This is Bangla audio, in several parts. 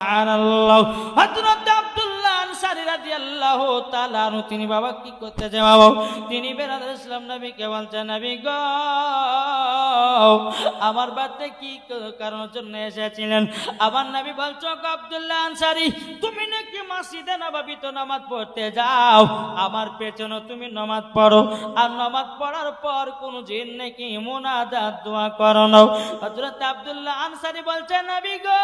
সুবহানাল্লাহ। হযরত আব্দুল্লাহ আনসারী রাদিয়াল্লাহু তাআলা আনহু তিনি বাবা কি করতেছে বাবা, তিনি বেরাদার ইসলাম নবীকে বলছেন, নবী গো আমার বাড়িতে কি কারণের জন্য এসেছিলেন? আমার নবী বলছো আব্দুল্লাহ আনসারী তুমি নাকি মসজিদে নববীতে নামাজ পড়তে যাও, আমার পেছনে তুমি নামাজ পড়ো, আর নামাজ পড়ার পর কোন জিন নাকি মুনাজাত দোয়া করো না। হযরত আব্দুল্লাহ আনসারী বলছেন, নবী গো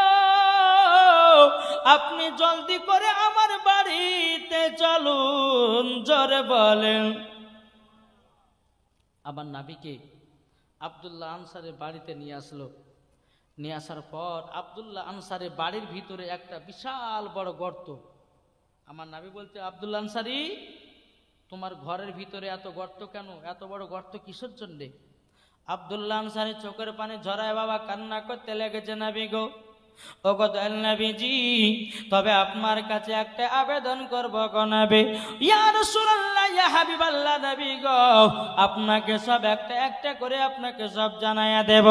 আপনি জলদি করে আমার বাড়িতে চলুন, জোরে বলেন। আবার নবীকে আব্দুল্লাহ আনসারের বাড়িতে নিয়ে আসলো। নিয়ে আসার পর আব্দুল্লাহ আনসারের বাড়ির ভিতরে একটা বিশাল বড় গর্ত। আমার নবী বলতে, আব্দুল্লাহ আনসারী তোমার ঘরের ভিতরে এত গর্ত কেন? এত বড় গর্ত কিসের জন্যে? আব্দুল্লাহ আনসারী চোখের পানি ঝরায় বাবা কান্না করতে লেগেছে, নবী গো ও গো দয়াল নবীজি তবে আপনার কাছে একটা আবেদন করব গো নবী। ইয়া রাসূলুল্লাহ ইয়া হাবিবাল্লাহ নবী গো আপনাকে সব একটা একটা করে আপনাকে সব জানায়া দেব।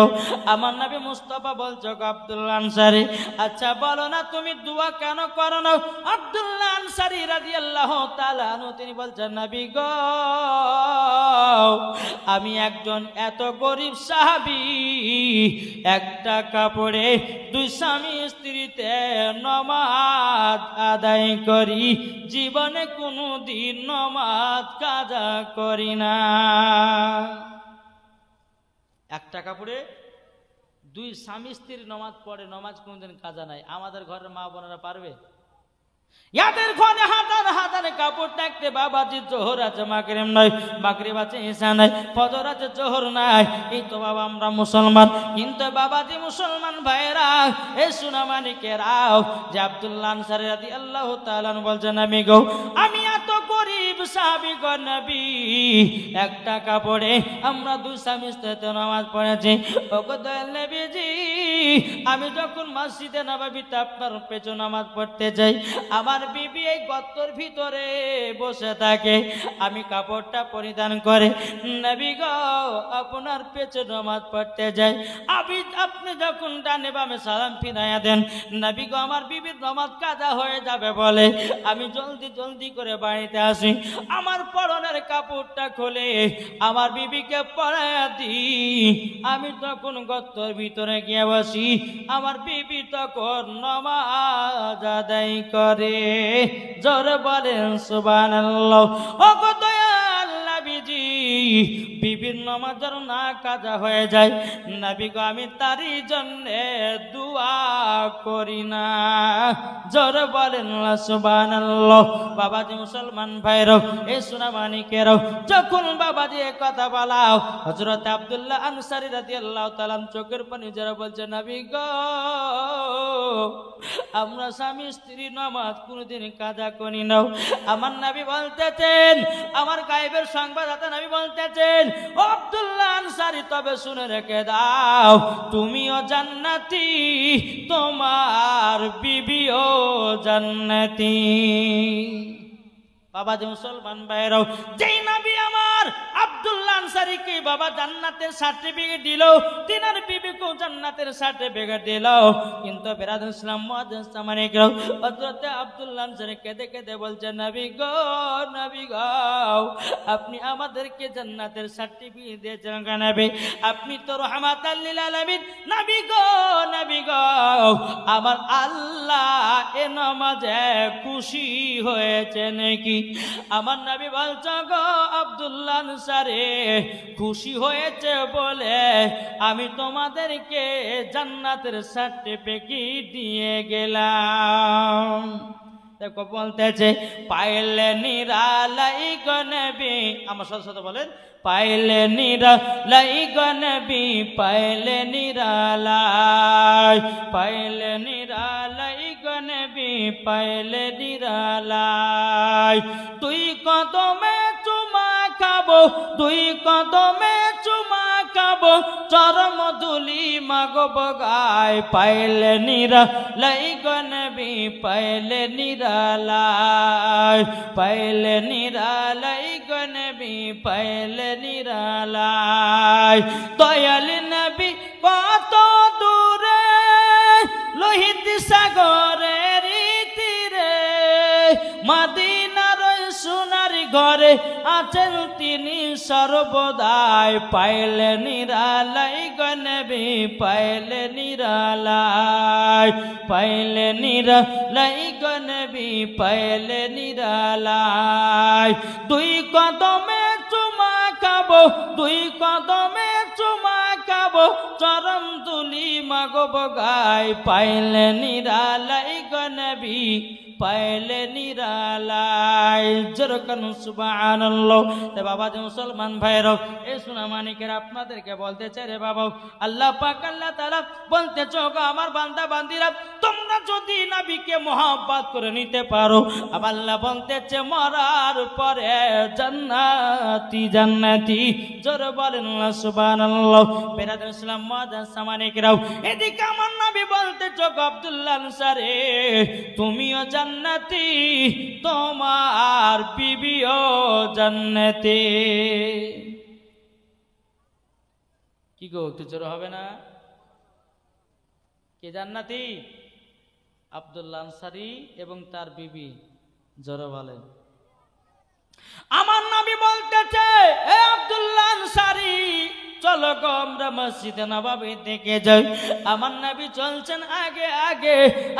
আমার নবী মুস্তাফা বলছো গো আব্দুল্লাহ আনসারী আচ্ছা বলো না তুমি দোয়া কেন করো না? আব্দুল্লাহ আনসারী রাদিয়াল্লাহু তাআলা আনহু তিনি বলছেন, নবী গো আমি একজন এত গরিব সাহাবী একটা কাপড়ে দুই স্বামী স্ত্রীতে নমাজ আদায় করি, জীবনে কোনো দিন নমাজ কাজা করি না। একটা কাপড়ে দুই স্বামী স্ত্রীর নমাজ পড়ে, নমাজ কোনদিন কাজা নাই। আমাদের ঘরের মা বোনেরা পারবে? ইয়াদের ঘরে হাজার হাজার কাপড় থাকতে বাবাজি জোহর আছে মাগরিব নাই, মাগরিব আছে ঈশা নাই, ফজর আছে জোহর নাই। এই তো বাবা আমরা মুসলমান, কিন্তু বাবাজি মুসলমান ভাইরা এই সুনামানিকেরাও যে আব্দুল্লাহ আনসারী রাদিয়াল্লাহু তাআলা বলছেন, নবী গো আমি এত গরিব সাহাবী গো নবী একটা কাপড়ে আমরা দুই স্বামী স্ত্রীতে নামাজ পড়েছি। ও গো দয়াল নবীজি আমি যখন মসজিদে নববীতে আপনার পেছনে নামাজ পড়তে যাই আমার বিবি এই গর্তের ভিতরে বসে থাকে, আমি কাপড়টা পরিধান করে নবী গো আপনার পেছনে নামাজ পড়তে যাই। আপনি যখন ডানে বামে সালাম ফিরাইয়া দেন নবী গো আমার বিবির নামাজ কাজা হয়ে যাবে বলে আমি জলদি জলদি করে বাড়িতে আসি, আমার পরনের কাপড়টা খুলে আমার বিবিকে পরাইয়া দিই। আমি তখন গর্তের ভিতরে গিয়ে বসি, আমার বিবি তখন নামাজ আদায় করে। জোরে বলেন সুবহানাল্লাহ। ও গো দয়াল নবীজি বিবির নামাজ যেন না কাজা হয়ে যায় নবী গো আমি তারই জন্য দোয়া করি না। জোরে বলেন সুবহানাল্লাহ। বাবাজি মুসলমান ভাইরাও এই সুনামানিকেরাও যখন বাবাজি এই কথা বলাও হযরত আব্দুল্লাহ আনসারী রাদিয়াল্লাহু তাআলা চোখের পানি যারা বলছে, নবী গো আমরা স্বামী স্ত্রী নামাজ কোনদিন কাজা করি না। আমার নবী বলতেছেন, আমার গায়েবের সংবাদদাতা নবী বলতেছেন, ও আব্দুল্লাহ আনসারী তবে শুনে রেখে দাও তুমিও জান্নাতি তোমার বিবিও জান্নাতি। বাবা যে মুসলমান ভাইরাও যেই নবী আমার আব্দুল্লাহ আনসারীকে বাবা জান্নাতের সার্টিফিকেট দিল, তিনার বিবিকেও জান্নাতের সার্টিফিকেট দিল, কিন্তু বেরাদ ইসলাম মুআজ্জিজ সামানিকরাও হযরত আব্দুল্লাহ আনসারী কেঁদে কেঁদে বলছে, নবী গো আপনি আমাদেরকে জান্নাতের সার্টিফিকেট দিয়েছেন কেন? আপনি তো রাহমাতাল লিল আলামিন। নবী গো আমার আল্লাহ এ নামাজে খুশি হয়েছে নাকি? আমার নবী বলছে গো আব্দুল্লাহ আনসারী খুশি হয়েছে বলে আমি তোমাদেরকে জান্নাতের সার্টিফিকেট দিয়ে গেলাম। দেখো বলতেছে পাইলে নিরালাই গো নবী, আমার সাথে সাথে বলেন পাইলে নিরালাই গো নবী পাইলে নিরালাই, পাইলে নিরালাই গো নবী পাইলে নিরালাই। তুই কদমে চুমা খাবো, তুই কদমে চুমা খাবো, চরম ধুলি মাগব গায়। পাইলে নিরালাই গো নবী পাইলে নিরালাই, পাইলে নিরালাই গো নবী পাইলে নিরালাই। দয়াল নবী কত দূরে লোহিত সাগরে মদিনার ওই সোনার ঘরে আছেন তিনি সর্বদাই। পাইলে নিরালাই গো নবী পাইলে নিরালাই, পাইলে নিরালাই গো নবী পাইলে নিরালাই। দুই কদমে চুমা খাবো, দুই কদমে চুমা খাবো, চরম তুলি মাগব গায়। পাইলে নিরালাই গো নবী পাইলে নিরালাই। যেরকম সুবহানাল্লাহ। বাবা যে মুসলমান ভাইরাও, এই সোনা মানিকের আপনাদেরকে বলতে চাই রে বাবা, আল্লাহ পাক আল্লাহ তাআলা বলতেছ গো আমার বান্দা বান্দিরা, তোমরা যদি নবীকে মহব্বত করে নিতে পারো, আবার আল্লাহ বলতেছে মরার পরে জান্নাতি জান্নাতি। জোরে বলেন সুবহানাল্লাহ। বেরাদর ইসলাম মুআজ্জাজ মানিকরাও, এদিকে আমার নবী বলতেছ গো আব্দুল্লাহ আনসারী, তুমিও জান্নাতি, তোমার বিবিও জান্নাতি। কি গো একটু জোরে হবে না? কে জান্নাতি? আব্দুল্লাহ আনসারী এবং তার বিবি। জোরে বলেন। আমার নবী বলতেছে এ আব্দুল্লাহ আনসারী, চলো গো আমরা মসজিদে নববী থেকে যাই। আমার নবী চলছেন আগে আগে,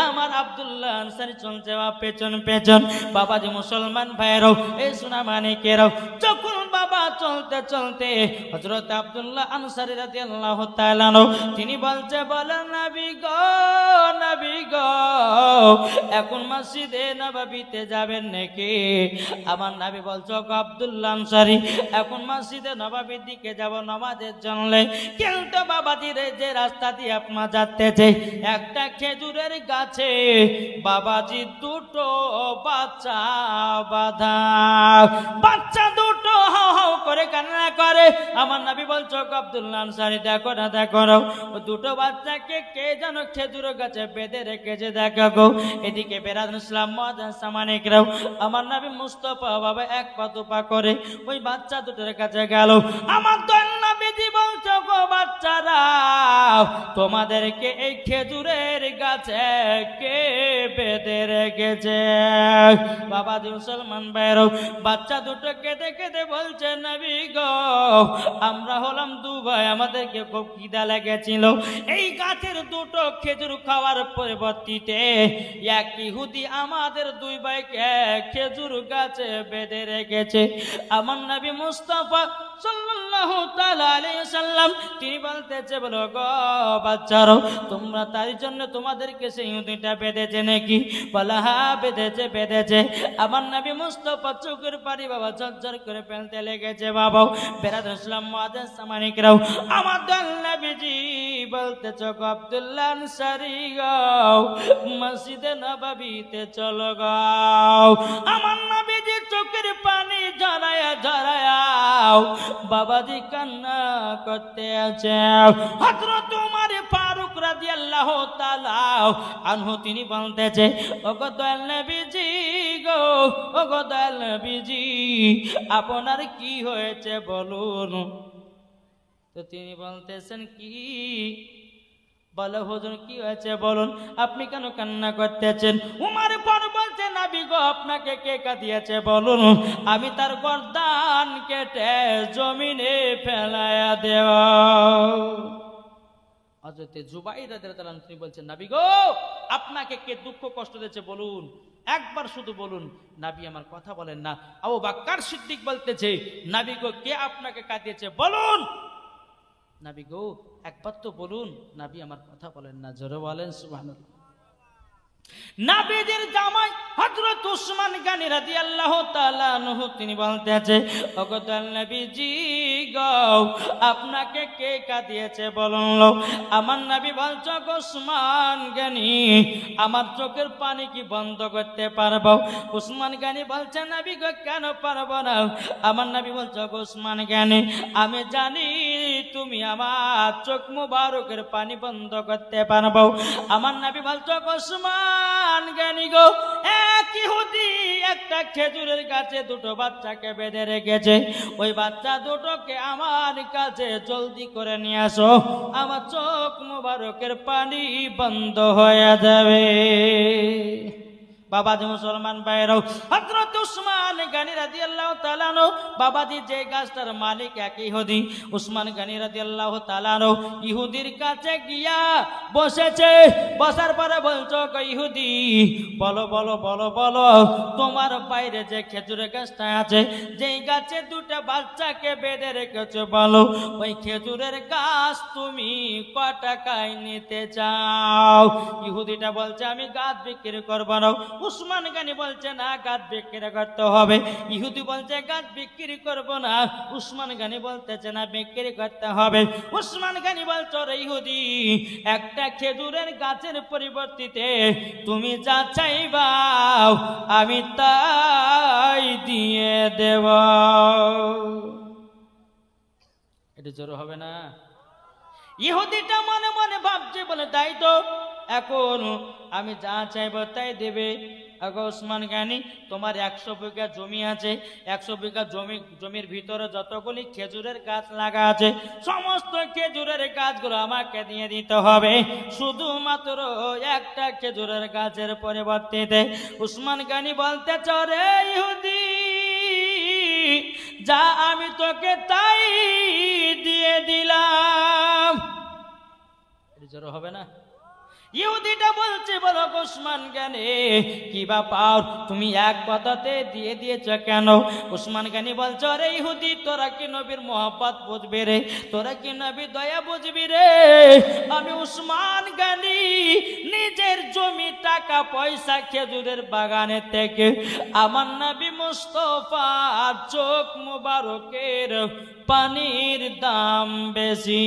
আমার আব্দুল্লাহ আনসারী চলছে পেছন পেছন। বাবাজি মুসলমান ভাইরাও, এই সোনা মানিকেরাও, যখন বাবা চলতে চলতে হযরত আব্দুল্লাহ আনসারী রাদিয়াল্লাহু তাআলা তিনি বলছে, বলেন নবী গো নবী গো, এখন মসজিদে নববীতে যাবেন নাকি? আমার নবী বলছো গো আব্দুল্লাহ আনসারী, এখন মসজিদে নববীর দিকে যাব নামাজের জন্য। কিন্তু বাবাজি যে রাস্তা দিয়ে আপনার যাচ্ছে, একটা খেজুরের গাছে বাবাজি দুটো বাচ্চা বাঁধা, বাচ্চা দুটো হাও হাও করে কান্না করে। আমার নবী বলছো আব্দুল্লাহ আনসারী, দেখো না দেখো না, ও দুটো বাচ্চাকে কে যেন খেজুর গাছে বেঁধে রেখেছে, দেখো গো। এদিকে বেরাদুল ইসলাম মুআজ্জাজ মানিকরাও, আমার নবী মুস্তাফা বাবা এক পা দুপা করে ওই বাচ্চা দুটোর কাছে গেল। আমার দয়াল নবীজি বলছো গো বাচ্চারা, তোমাদেরকে এই খেজুরের গাছে কে বেঁধে রেখেছে? বাবা মুসলমান ভাইরাও, বাচ্চা দুটো কেঁদে কেঁদে বলছে, নবী গো আমরা হলাম দু ভাই, আমাদেরকে খুব খিদা লেগেছিল, এই গাছের দুটো খেজুর খাওয়ার পরিবর্তিতে এক ইহুদি আমাদের দুই ভাইকে খেজুর গাছে বেঁধে রেখেছে। আমার নবী মুস্তাফা সাল্লাল্লাহু তাআলা আলাইহি ওয়াসাল্লাম তিনি বলতেছে, বলো গো বাচ্চারা, তোমরা তার জন্য তোমাদেরকে সেই ইহুদিটা বেঁধেছে নাকি? বলা হ্যাঁ বেঁধেছে বেঁধেছে। আমার নবী মুস্তাফা চোখের পানি বাবা ঝরঝর করে ফেলতে লেগেছে। বাবা বেরাদুল ইসলাম মুআজ্জাজ মানিকরাও, আমার দয়াল নবীজি বলতেছে গো আব্দুল্লাহ আনসারী গো, মসজিদে নববীতে চলো গো। আমার নবীজি চোখের পানি ঝরায়া ঝরায়া বাবাজি কান্না করতে আছে। হযরত ওমর ফারুক রাদিয়াল্লাহু তাআলা আনহু তিনি বলতেছে, ওগো দয়াল নবীজি গো, ওগো দয়াল নবীজি আপনার কি হয়েছে বলুন। তো তিনি বলতেছেন, কি বলো হুজুর কি হয়েছে বলুন, আপনি কেন কান্না করতেছেন? উমর ফারুক বলছে, নবী গো আপনাকে কে কাঁদিয়েছে বলুন, আমি তার গর্দান কেটে জমিনে ফেলায়া দেব। হযরত জুবাইর রাদিয়াল্লাহু তাআলা তিনি বলছেন, নবী গো আপনাকে কে দুঃখ কষ্ট দিয়েছে বলুন, একবার শুধু বলুন। নবী আমার কথা বলেন না। আবু বকর সিদ্দিক বলতেছে, নবী গো কে আপনাকে কাঁদিয়েছে বলুন। নবী গো একবার তো বলুন। নবী আমার কথা বলেন না। জোরে বলেন সুবহানাল্লাহ। নবীজির জামাই হযরত উসমান গনি রাদিয়াল্লাহু তাআলা আনহু তিনি বলতেছে, ওগো দয়াল নবীজি গো আপনাকে কে কাঁদিয়েছে বলুন। আমার নবী বলছো গো উসমান গনি, আমার চোখের পানি কি বন্ধ করতে পারবো? উসমান গনি বলছে, নবী গো কেন পারবো না? আমার নবী বলছো গো উসমান গনি, আমি জানি তুমি আমার চোখ মুবারকের পানি বন্ধ করতে পারবো। আমার নবী বলছো গো উসমান গনি গো, এক ইহুদি একটা খেজুরের গাছে দুটো বাচ্চাকে বেঁধে রেখেছে, ওই বাচ্চা দুটোকে আমার কাছে জলদি করে নিয়ে আসো, আমার চোখ মুবারকের পানি বন্ধ হয়ে যাবে। বাবাজি মুসলমান ভাইরাও, হযরত উসমান গনি রাদিয়াল্লাহু তাআলা আনহু, বাবাজি যে গাছটার মালিক এক ইহুদি, উসমান গনি রাদিয়াল্লাহু তাআলা আনহু ইহুদির কাছে গিয়া বসেছে। বসার পরে বলছো, ইহুদি বলো বলো বলো বলো, তোমার বাইরে যে খেজুরের গাছটা আছে, যেই গাছে দুটো বাচ্চাকে বেঁধে রেখেছো, বলো ওই খেজুরের গাছ তুমি ক টাকায় নিতে চাও? ইহুদিটা বলছে আমি গাছ বিক্রি করবো না। উসমান গনি বলছে না, গাছ বিক্রি করতে হবে। ইহুদি বলছে গাছ বিক্রি করবো না। উসমান গনি বলতেছে না, বিক্রি করতে হবে। উসমান গনি বলছো, রে ইহুদি, একটা খেজুরের গাছের পরিবর্তিতে তুমি যা চাইবা আমি তাই দিয়ে দেব। এটা জোর হবে না? ইহুদিটা মনে মনে ভাবছে, বলে তাই তো, এখন আমি যা চাইব তাই দেবে। উসমান গনি, তোমার 100 বিঘা জমি আছে, 100 বিঘা জমির ভিতরে যতগুলি খেজুরের গাছ লাগা আছে, সমস্ত খেজুরের গাছগুলো আমাকে দিয়ে দিতে হবে, শুধুমাত্র একটা খেজুরের গাছের পরিবর্তে। উসমান গনি বলতে চলে, ইহুদি যা আমি তোকে তাই দিয়ে দিলাম। জোর হবে না? ইহুদিটা বলছে, বলো উসমান গনি কি ব্যাপার, তুমি এক কথাতে দিয়ে দিয়েছ কেন? উসমান গনি বলছে, আরে ইহুদি, তোরা কি নবীর মোহাব্বত বুঝবি রে? তোরা কি নবী দয়া বুঝবি রে? আমি উসমান গনি নিজের জমি, টাকা পয়সা, খেজুরের বাগানের থেকে আমার নবী মুস্তাফা চোখ মুবারকের পানির দাম বেশি।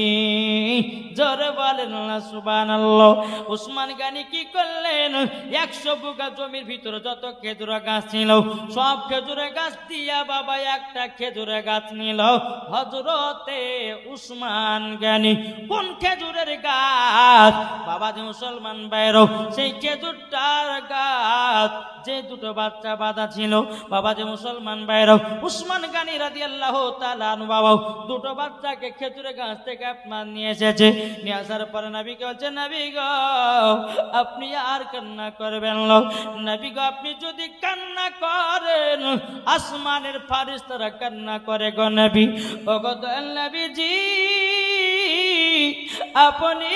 জোরে বলেন না সুবহানাল্লাহ। উসমান গনি কি করলেন, 100 বিঘা জমির ভিতরে যত খেজুরের গাছ ছিল, সব খেজুরের গাছ দিয়া বাবা একটা খেজুরের গাছ নিল হযরতে উসমান গনি। কোন খেজুরের গাছ? বাবাজি মুসলমান ভাইরা, সেই খেজুরটার গাছ যে দুটো বাচ্চা বাঁধা ছিল, বাবাজি মুসলমান ভাইরা, উসমান গনি রাদিয়াল্লাহু তাআলা আনহু বাবা দুটো বাচ্চাকে খেজুরের গাছ থেকে আপনার নিয়ে এসেছে। নিয়ে আসার পরে নবীকে বলছে, নবী গো আপনি আর কান্না করবেন না। নবী গো আপনি যদি কান্না করেন, আসমানের ফারিস্তারা কান্না করে গো নবী। ও গো দয়াল নবীজি, আপনি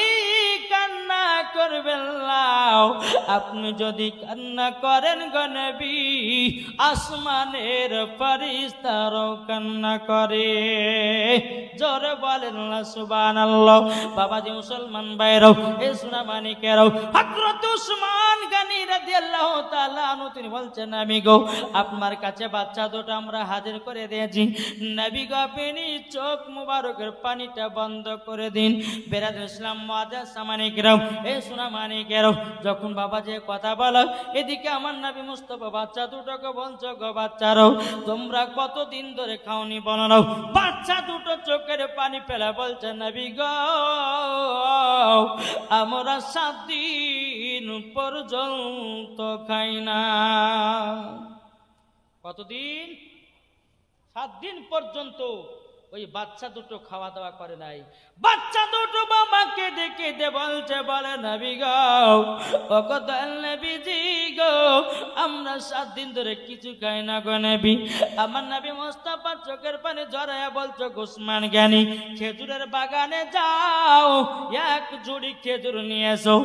কান্না করবেন না। আপনি যদি কান্না করেন গো নবী, আসমানের ফারিস্তারাও কান্না করে। জোরে বলেন না সুবহানাল্লাহ। বাবাজি মুসলমান ভাইরাও, এই সোনা মানিকেরাও, হযরত উসমান গনি রাদিয়াল্লাহু তাআলা আনহু তিনি বলছেন, নবী গো আপনার কাছে বাচ্চা দুটো আমরা হাজির করে দিয়েছি, নবী গো আপনি চোখ মুবারকের পানিটা বন্ধ করে দিন। বেরাদুল ইসলাম মুআজ্জাজ সামানিকেরাও, এই সোনা মানিকেরাও, যখন বাবাজি কথা বলো, এদিকে আমার নবী মুস্তাফা বাচ্চা দুটোকে বলছো, গো বাচ্চারাও তোমরা কতদিন ধরে খাওনি বলো? বাচ্চা দুটো চোখের পানি ফেলা বলছে, নবী গো আমরা 7 দিন পর্যন্ত খাই না। কতদিন? 7 দিন পর্যন্ত ওই বাচ্চা দুটো খাওয়া দাওয়া করে নাই। বাচ্চা দুটো বাবাকে ডেকে দে বলছে, বলে নবী গো, ও গো দয়াল নবীজি গো, আমরা 7 দিন ধরে কিছু খাই না গো নবী। আমার নবী মুস্তাফা চোখের পানি ঝরায়া বলছো, উসমান গনি খেজুরের বাগানে যাও, এক ঝুড়ি খেজুর নিয়ে এসো,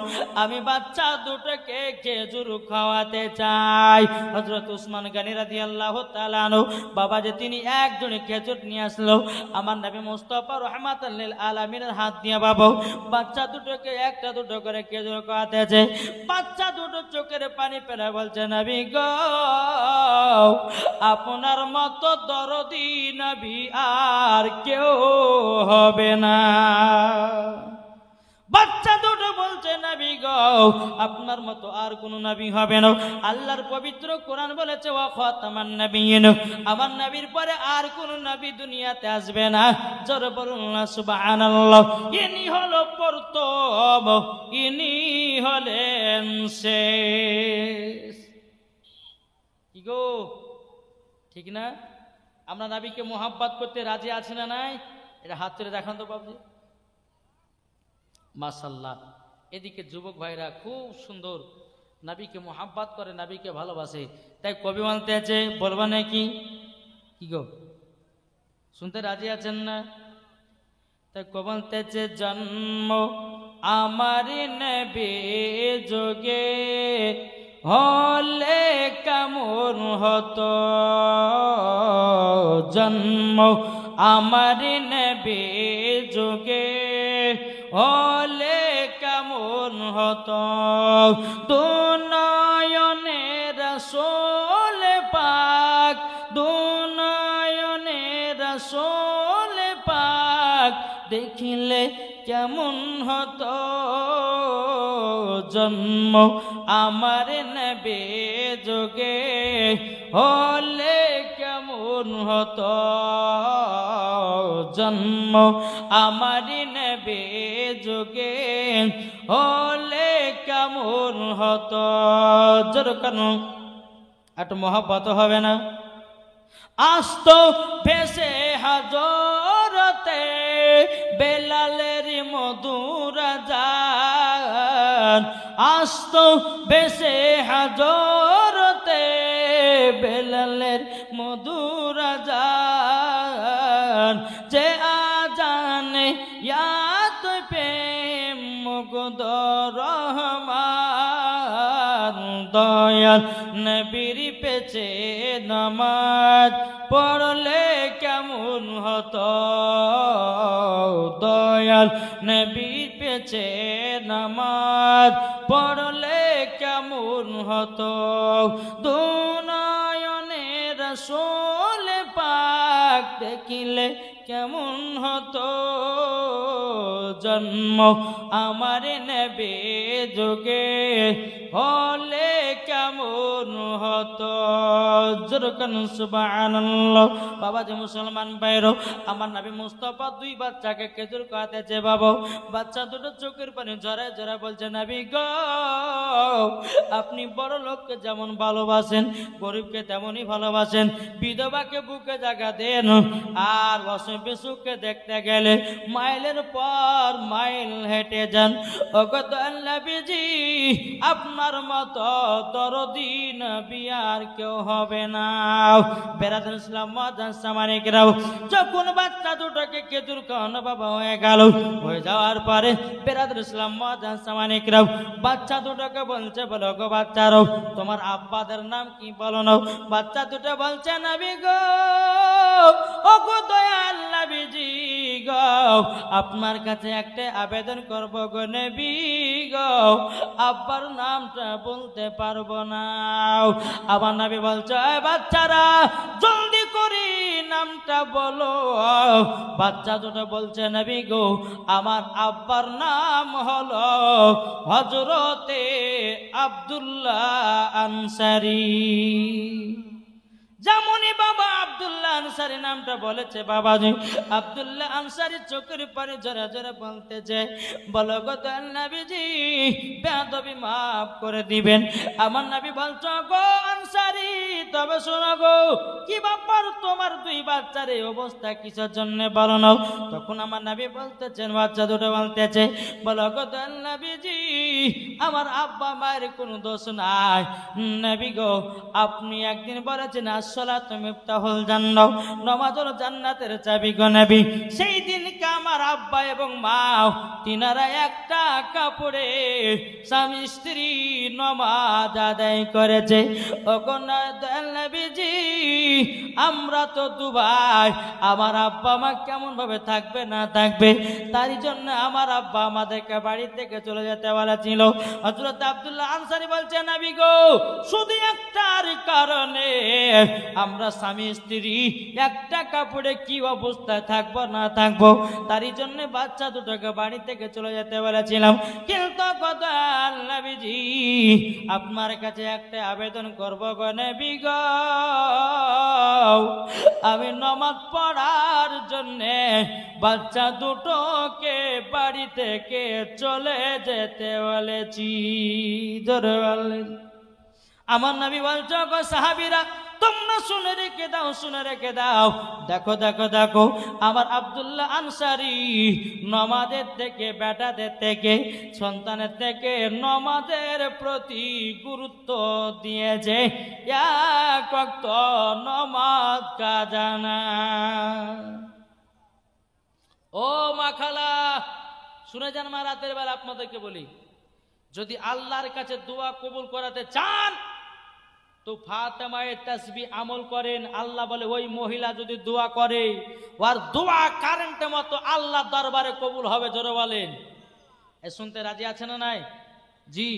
আমি বাচ্চা দুটোকে খেজুর খাওয়াতে চাই। হযরত উসমান গনি রাদিয়াল্লাহু তাআলা আনহু বাবা যে তিনি এক ঝুড়ি খেজুর নিয়ে আসলো, আমার নবী মুস্তাফা রাহমাতাল লিল আলামিনের হাত দিয়ে বাবা বাচ্চা দুটোকে একটা দুটো করে খেজুর খাওয়াতেছে। বাচ্চা দুটো চোখের পানি ফেলে বলছে, নবী গো আপনার মতো দরদি নবী আর কেউ হবে না। বাচ্চা দুটো বলছে, নবী গো আপনার মতো আর কোন নবী হবে না। আল্লাহর পবিত্র কোরআন বলেছে, ওয়া খাতামান নবিয়্যিন, আমার নবীর পরে আর কোন নবী দুনিয়াতে আসবে না। জোরে বলুন না সুবহানাল্লাহ। ইনি হলো প্রথম, ইনি হলেন শেষ। কি গো ঠিক না? আমরা নবীকে মোহাব্বত করতে রাজি আছি না নাই? এটা হাত তুলে দেখান তো বাবজি। মাশাআল্লাহ। এদিকে যুবক ভাইরা খুব সুন্দর নবীকে মোহাব্বত করে, নবীকে ভালোবাসে। তাই কবি বলতেছে, বলবা নাকি কি গো, শুনতে রাজি আছেন না? তাই কবি বলতেছে, জন্ম আমার নবী যোগে হলে কেমন হতো, জন্ম আমার নবী যোগে হলে কেমন হতো, দুনয়নে রাসূল পাক, দুনয়নে রাসূল পাক দেখিলে কেমন হতো, জন্ম আমার নবী যোগে হলে কেমন হতো, জন্ম আমার নবী যোগে হলে কেমন হতো। জোর কেন একটু মহব্বত হবে না? আস্ত ভেসে হাজরতে বেলালের মধুর আযান, আস্ত ভেসে হাজরতে বেলালের মধুর আযান, যে আযানে ইয়াত প্রেম মুগ্ধ রহমান, দয়াল নবীর পেছে নামাজ পড়লে কেমন হতো, দয়াল নবীর পেছে নামাজ পড়লে কেমন হতো, দুনয়নে রাসূল পাক দেখিলে কেমন হতো, জন্ম আমার নবী যোগে হলে কেমন হতো। জোরকান সুবহানাল্লাহ। বাবা যে মুসলমান ভাইরো, আমার নবী মুস্তাফা দুই বাচ্চাকে খেজুর খাওয়াতেছে বাবা, বাচ্চা দুটো চোখের পানি ঝরায় ঝরায় বলছে, নবী গো আপনি বড় লোককে যেমন ভালোবাসেন গরিবকে তেমনই ভালোবাসেন, বিধবাকে বুকে জায়গা দেন, আর অসুখকে দেখতে গেলে মাইলের পর মাইল হেঁটে যান। ওগো দয়াল নবীজি আপনার মতো দরদি নবী আর কেউ হবে না। বেরাদুল ইসলাম মুআজ্জাজ সামানিকরাও, যখন বাচ্চা দুটোকে খেজুর খাওয়ানো বাবা হয়ে গেল, হয়ে যাওয়ার পরে বেরাদুল ইসলাম মুআজ্জাজ সামানিকরাও বাচ্চা দুটোকে বলছে, বলো গো বাচ্চারও তোমার আব্বাদের নাম কি বলো না? বাচ্চা দুটো বলছে, নবী গো ওগো দয়াল নবীজি গো আপনার কাছে একটা আবেদন করব গো নবী গো, আব্বার নামটা বলতে পারবো না। আমার নবী বলছে, বাচ্চারা জলদি করে নামটা বলো। বাচ্চা দুটো বলছে, নবী গো আমার আব্বার নাম হলো হযরতে আব্দুল্লাহ আনসারী। যেমনই বাবা আব্দুল্লাহ আনসারী নামটা বলেছে, বাবাজি আব্দুল্লাহ আনসারী চোখের পানি জোরে জোরে বলতেছে, বলো গো দয়াল নবীজি বেয়াদবি মাফ করে দিবেন। আমার নবী বলছো, গো আনসারী তবে শোনো গো, কি ব্যাপার তোমার দুই বাচ্চার এই অবস্থা কিসের জন্য বলো না? তখন আমার নবী বলতেছেন, বাচ্চা দুটো বলতেছে, বলো গো দয়াল নবীজি আমার আব্বা মায়ের কোনো দোষ নাই। নবী গো আপনি একদিন বলেছেন আসসালাতু মিফতাহুল জান্নাহ, নামাজ হলো জান্নাতের চাবি গো নবী। সেই দিনকে আমার আব্বা এবং মা তিনারা একটা কাপড়ে স্বামী স্ত্রী নামাজ আদায় করেছে। ওগো দয়াল নবীজি আমরা তো দুভাই, আমার আব্বা মা কেমন ভাবে থাকবে না থাকবে, তারই জন্য আমার আব্বা আমাদেরকে বাড়ি থেকে চলে যেতে বলেছিল। হযরত আব্দুল্লাহ আনসারী বলছে, নবী গো শুধু একটার কারণে আমরা স্বামী স্ত্রী একটা কাপড়ে কি অবস্থায় থাকবো না থাকবো, তারই জন্য বাচ্চা দুটোকে বাড়ি থেকে চলে যেতে বলেছিলাম। কিন্তু দয়াল নবীজি আপনার কাছে একটা আবেদন করবো গো নবী গো, আমি নামাজ পড়ার জন্যে বাচ্চা দুটোকে বাড়ি থেকে চলে যেতে বলেছি। আমার নবী বলছো গো সাহাবীরা তোমরা শুনে রেখে দাও, শুনে রেখে দাও। দেখো দেখো দেখো, আমার আব্দুল্লাহ আনসারী নমাজের থেকে, বেটাদের থেকে, সন্তানের থেকে নমাজের প্রতি গুরুত্ব দিয়েছে। এক ওয়াক্ত নমাজ কাজা না। ও মাখালা শুনে যান, মা রাতের বেলা আপনাদেরকে বলি, যদি আল্লাহর কাছে দোয়া কবুল করাতে চান তো ফাতেমায়ে তাসবিহ আমল করেন। আল্লাহ বলে ওই মহিলা যদি দোয়া করে, ওর দোয়া কারেন্টের মতো আল্লাহ দরবারে কবুল হবে। জোরে বলেন। এ শুনতে রাজি আছে না নাই? জি।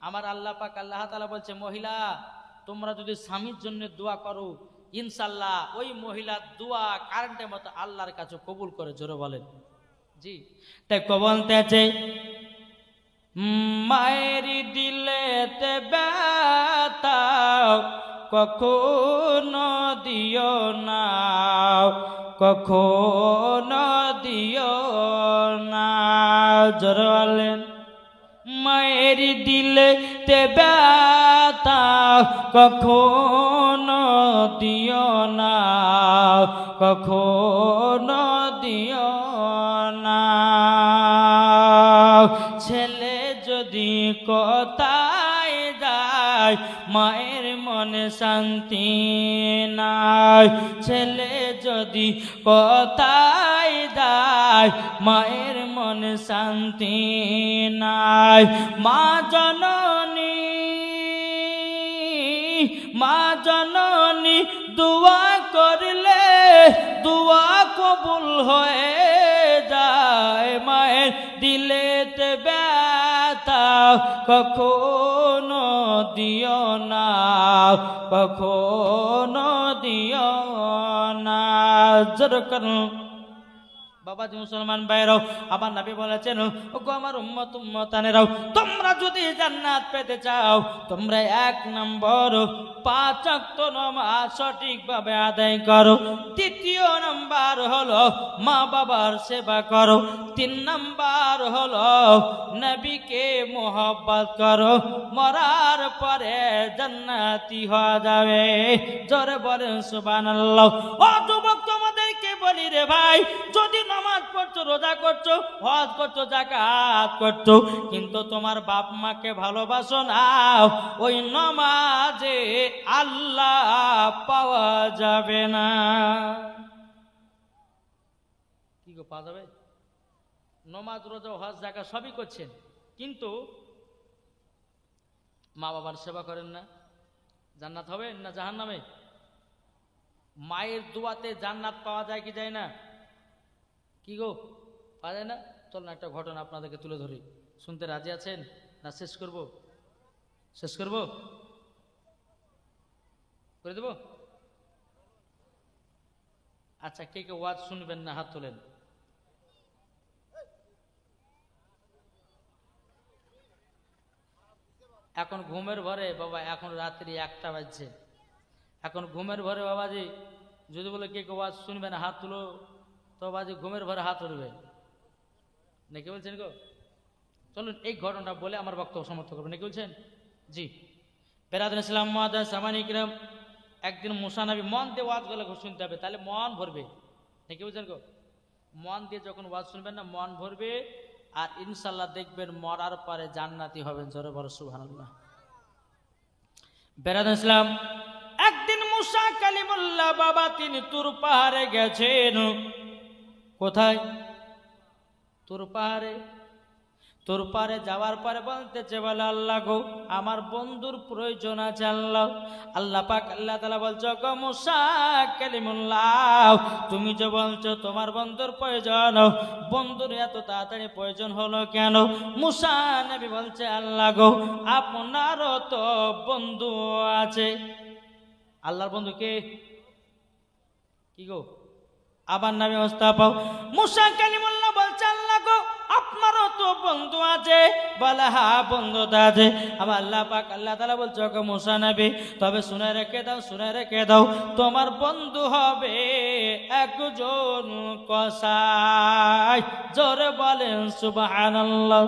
আমার আল্লাহ পাক আল্লাহ তাআলা বলছে, মহিলা তোমরা যদি স্বামীর জন্য দোয়া করো, ইনশাআল্লাহ ওই মহিলার দোয়া কারেন্টের মতো আল্লাহর কাছে কবুল করে। জোরে বলেন। জি। তাই বলতেছে, মায়ের দিলেতে ব্যথা কখনো দিও না, কখনো দিও না। জোরে বলেন। মায়ের দিলেতে ব্যথা কখনো দিও না, কখনো দিও না। ছেলে যদি কোথায় যায় মায়ের মনে শান্তি নাই, ছেলে যদি কোথায় যায় মায়ের মনে শান্তি নাই। মা জননী, মা জননী দোয়া করলে দোয়া কবুল হয়ে যায়। মায়ের দিলেতে ব্যথা কখনো দিও না, কখনো দিও না। জোরে করুন। বাবাজি মুসলমান ভাইরাও, আবার নবী বলেছেন, ওগো আমার উম্মত উম্মতানেরাও, তোমরা যদি জান্নাত পেতে চাও তোমরা 1 নম্বর 5 ওয়াক্ত নামাজ সঠিকভাবে আদায় করো। দ্বিতীয় নাম্বার হলো মা বাবার সেবা করো। 3 নাম্বার হলো নবীকে মোহব্বত করো। মরার পরে জান্নাতি হয়ে যাবে। জোরে বলেন সুবহানাল্লাহ। ও যুবক, তোমাদেরকে বলি রে ভাই, যদি নামাজ পড়ছো, রোজা করছো, হজ করছো, যাকাত করছো, কিন্তু তোমার বাপ মাকে ভালোবাসো না, ওই নামাজে আল্লাহ পাওয়া যাবে না। কি গো, পাওয়া যাবে? নামাজ, রোজা, হজ, যাকাত সবই করছেন, কিন্তু মা বাবার সেবা করেন না, জান্নাত হবে না জাহান্নামে? মায়ের দোয়াতে জান্নাত পাওয়া যায় কি যায় না? কি গো, পাওয়া যায় না? চলুন একটা ঘটনা আপনাদেরকে তুলে ধরি। শুনতে রাজি আছেন না শেষ করব? শেষ করব? করে দেব? আচ্ছা, কে কে ওয়াজ শুনবেন না হাত তোলেন। এখন ঘুমের ঘরে বাবা, এখন রাত্রি 1টা বাজছে, এখন ঘুমের ঘরে বাবাজি যদি বলে কে কে ওয়াজ শুনবে না হাত তুলো, তো বাবাজি ঘুমের ঘরে হাত উঠবে নাকি বলছেন গো? চলুন এই ঘটনাটা বলে আমার বক্তব্য সমাপ্ত করবেন নাকি বলছেন? জি। বেরাদুল ইসলাম মুআজ্জাজ সামানী কিরাম, একদিন মুসা নবী মন দিয়ে ওয়াজ গুলো শুনতে হবে, তাহলে মন ভরবে নাকি বলছেন গো? মন দিয়ে যখন ওয়াজ শুনবেন না, মন ভরবে, আর ইনশাল্লাহ দেখবেন মরার পরে জান্নাতি হবেন। জোরে বলো সুবহানাল্লাহ। বেরাদুল ইসলাম, একদিন মুসা কালিমুল্লাহ বাবা তিনি তুর পাহাড়ে গেছেন। কোথায়? তুর পাহাড়ে। তুর পাহাড়ে যাওয়ার পরে বলতেছে, বলে আল্লাহ গো, আমার বন্ধুর প্রয়োজন আছে। আল্লাহ আল্লাহ পাক আল্লাহ তাআলা বলছো, গো মুসা কালিমুল্লাহ, তুমি যে বলছো তোমার বন্ধুর প্রয়োজন, বন্ধুর এত তাড়াতাড়ি প্রয়োজন হলো কেন? মুসা নবী বলছে, আল্লাহ গো, আপনারও তো বন্ধু আছে। আল্লাহর বন্ধু কে? কি গো? আবার নবী অবস্থা পাও। মুসা কালিমুল্লাহ বলছে, আল্লাহ গো, আপনারও তো বন্ধু আছে। বলে হ্যাঁ, বন্ধু তো আছে। আবার আল্লাহ পাক আল্লাহ তাআলা বলছে, গো মুসা নবী, তবে শুনে রেখে দাও, শুনে রেখে দাও, তোমার বন্ধু হবে একজন কসাই। জোরে বলেন সুবহানাল্লাহ।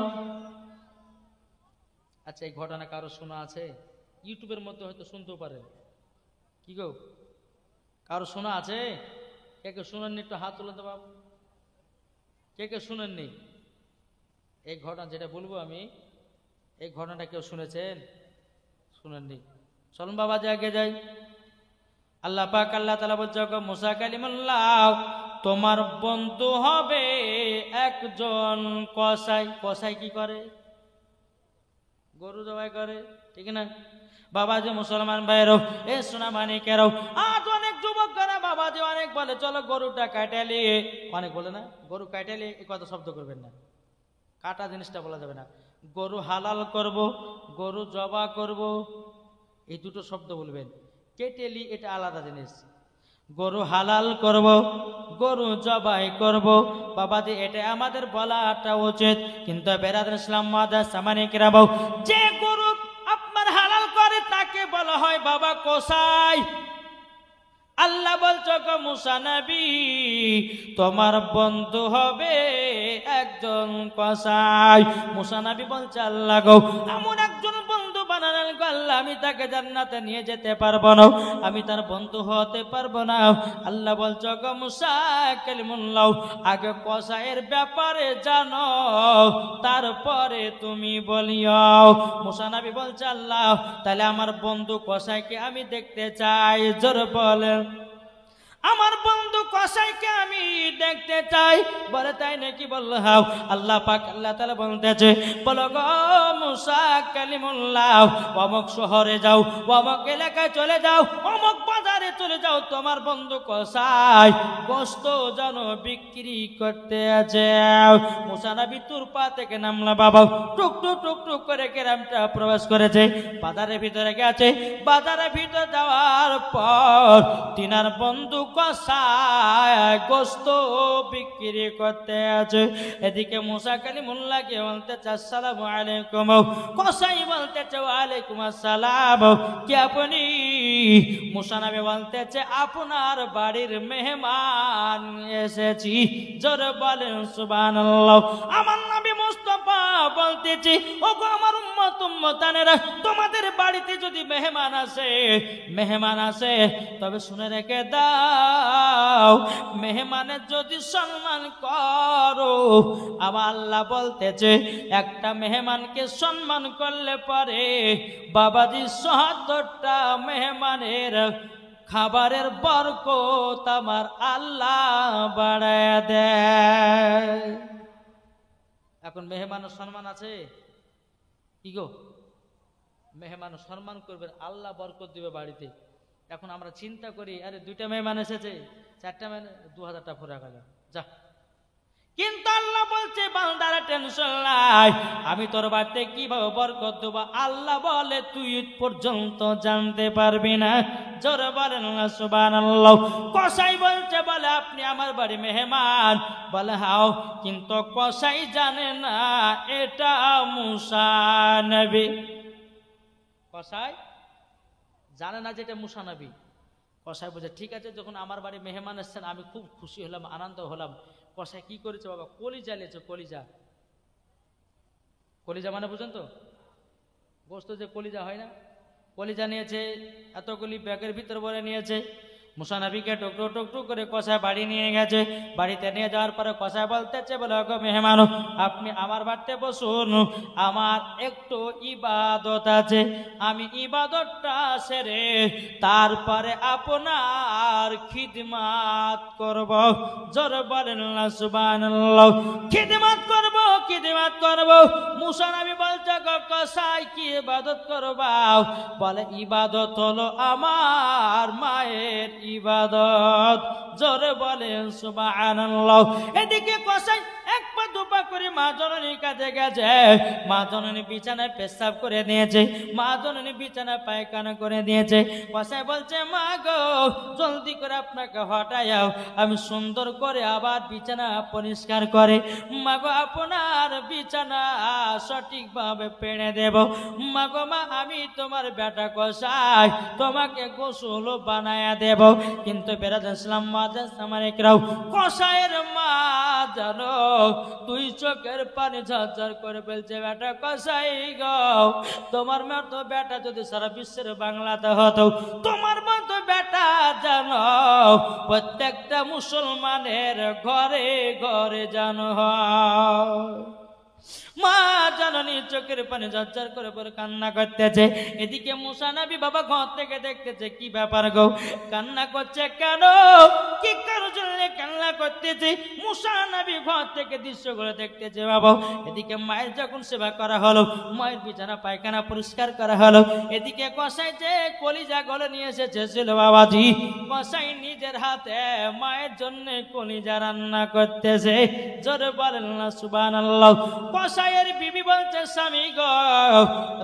আচ্ছা, এই ঘটনা কারো শোনা আছে? ইউটিউবের মধ্যে হয়তো শুনতেও পারেন। কি গো, কারো শোনা আছে? কে কে শুনেননি একটু হাত তুলে তো বাবু। কে কে শুনেননি? এই ঘটনা যেটা বলবো আমি, এই ঘটনাটা কেউ শুনেছেন? শুনেননি? চলুন বাবা আগে যাই। আল্লাহ পাক আল্লাহ তাআলা বলছে, মুসা কালিমুল্লাহ, তোমার বন্ধু হবে একজন কসাই। কসাই কি করে? গরু জবাই করে, ঠিক না? বাবা যে মুসলমান ভাইয়েরও, এ সোনা মানিকেরও, আজ অনেক যুবকরা বাবা যে অনেক বলে চলো গরুটা কাটালি, অনেক বলে না গরু কাটালি, এই কথা শব্দ করবেন না, কাটা জিনিসটা বলা যাবে না। গরু হালাল করব, গরু জবা করব, এই দুটো শব্দ বলবেন। কেটেলি এটা আলাদা জিনিস। গরু হালাল করব, গরু জবাই করব, বাবাজি এটা আমাদের বলাটা উচিত। কিন্তু বেরাদর ইসলাম মাদার সামানিকেরা, যে গরু আপনার হালাল করে তাকে বলা হয় বাবা কসাই। আল্লাহ বলছো গো মুসা নবী, তোমার বন্ধু হবে একজন কসাই। মুসা নবী বলছে, আল্লাহ গো এমন একজন বন্ধু বানালেন গো আল্লাহ, আমি তাকে জান্নাতে নিয়ে যেতে পারবো না, আমি তার বন্ধু হতে পারবো না। আল্লাহ বলছো গো মুসা কালিমুল্লাহ, আগে কসাইয়ের ব্যাপারে জানো, তারপরে তুমি বলিও। মুসা নবী বলছে, আল্লাহ তাহলে আমার বন্ধু কসাইকে আমি দেখতে চাই। জোর বলেন, আমার বন্ধু কসাইকে আমি দেখতে চাই। বলে তাই নাকি? বলল হাও। আল্লাহ পাক আল্লাহ তাআলা বলতেছে, বলো গো মুসা কালিমুল্লাহ, অমুক শহরে যাও, অমুক এলাকায় চলে যাও, অমুক বাজারে চলে যাও, তোমার বন্ধু কসাই গোশত যেন বিক্রি করতে আছে। মুসা নবী তুরপা থেকে নামলা বাবা, টুক টুক টুক টুক করে গ্রামটা প্রবেশ করেছে, বাজারের ভিতরে গেছে। বাজারের ভিতরে যাওয়ার পর তিনার বন্ধু কসাই গোশত বিক্রি করতে আছে। এদিকে মুসা কালিমুল্লাহকে বলতেছে, আসসালামু আলাইকুম। কসাই বলতেছে, ওয়ালাইকুম আসসালাম। কি আপনি? মুসা নবী বলতেছে, আপনার বাড়ির মেহমান এসেছি। জোরে বলেন সুবহানাল্লাহ। আমার নবী মুস্তাফা বলতেছি, ওগো আমার উম্মত উম্মতানেরা, তোমাদের বাড়িতে যদি মেহমান আসে তবে শুনে রেখে দাও, মেহমানের যদি সম্মান করো, আবার আল্লাহ বলতেছে একটা মেহমানকে সম্মান করলে পরে বাবাজি ৭০টা মেহমানের খাবারের বরকত আমার আল্লাহ বাড়ায় দেয়। এখন মেহমানের সম্মান আছে কি গো? মেহমান সম্মান করবেন, আল্লাহ বরকত দিবে বাড়িতে। এখন আমরা চিন্তা করি, আরে 2টা মেহমান এসেছে, 4টা মেহমান, 2000 টাকা ফুরা গেল, যা। কিন্তু আল্লাহ বলছে, বান্দারা টেনশন নাই, আমি তোর বাড়িতে কিভাবে বরকত দেব আল্লাহ বলে তুই পর্যন্ত জানতে পারবি না। জোরে বলেন না সুবহানাল্লাহ। কসাই বলছে, বলে আপনি আমার বাড়ি মেহমান। বলে হাও, কিন্তু কসাই জানে না এটা মুসা নবী। কসাই জানে না যে এটা মুসা নবী। কসাই বলছে, ঠিক আছে, যখন আমার বাড়ি মেহমান এসছেন আমি খুব খুশি হলাম, আনন্দ হলাম। কসাই কি করেছে বাবা? কলিজা নিয়েছে। কলিজা মানে বুঝেন তো, গোস্ত যে কলিজা হয় না, কলিজা নিয়েছে, এতগুলি ব্যাগের ভিতর ভরে নিয়েছে। মুসা নবীকে টুকরো টুকরো করে কসাই বাড়ি নিয়ে গেছে। বাড়িতে নিয়ে যাওয়ার পরে কসাই বলতেছে, বলে ওগো মেহমান, আপনি আমার বাড়িতে বসুন, আমার একটু ইবাদত আছে, আমি ইবাদতটা সেরে তারপরে আপনার খিদমত করব। জোরে বলেন না সুবহানাল্লাহ। খিদমত করব। মুসা নবী বলছে, গো কসাই কি ইবাদত করবা? বলে ইবাদত হলো আমার মায়ের ইবাদত। জোরে বলেন সুবহানাল্লাহ। এদিকে কসাই এক পা দুপা করে মা জননীর কাছে গেছে। মা জননী বিছানায় পেশাব করে দিয়েছে, মা জননী বিছানায় পায়খানা করে দিয়েছে। কসাই বলছে, মা গো জলদি করে আপনাকে হটাও, আমি সুন্দর করে আবার বিছানা পরিষ্কার করে মা গো আপনার বিছানা সঠিকভাবে পেড়ে দেব। মা গো মা, আমি তোমার বেটা কসাই, তোমাকে গোসল বানায়া দেব। কিন্তু বেরাদার ইসলাম মাদ্রাস আমার একরাও, কসাইয়ের মা জানো তুই চোখের পানি ঝরঝর করে ফেলছে। বেটা কসাই গো, তোমার মতো বেটা যদি সারা বিশ্বের বাংলাতে হতো, তোমার মতো বেটা বেটা জানো প্রত্যেকটা মুসলমানের ঘরে ঘরে জানো মা জননী চোখের পানি ঝরঝর করে পরে কান্না করতেছে। এদিকে মুসা নবী বাবা ঘর থেকে দেখতেছে কি ব্যাপার গো, কান্না করছে কেন, কি কারোর জন্য কান্না করতেছে। মুসা নবী ঘর থেকে দৃশ্যগুলো দেখতেছে বাবা। এদিকে মায়ের যখন সেবা করা হলো, মায়ের বিছানা পায়খানা পরিষ্কার করা হলো, এদিকে কসাই যে কলিজা গলে নিয়ে এসেছে ছিল বাবাজি, কসাই নিজের হাতে মায়ের জন্য কলিজা রান্না করতেছে। জোরে বলেন না সুবহানাল্লাহ। কসাইয়ের বিবি বলছে স্বামী গো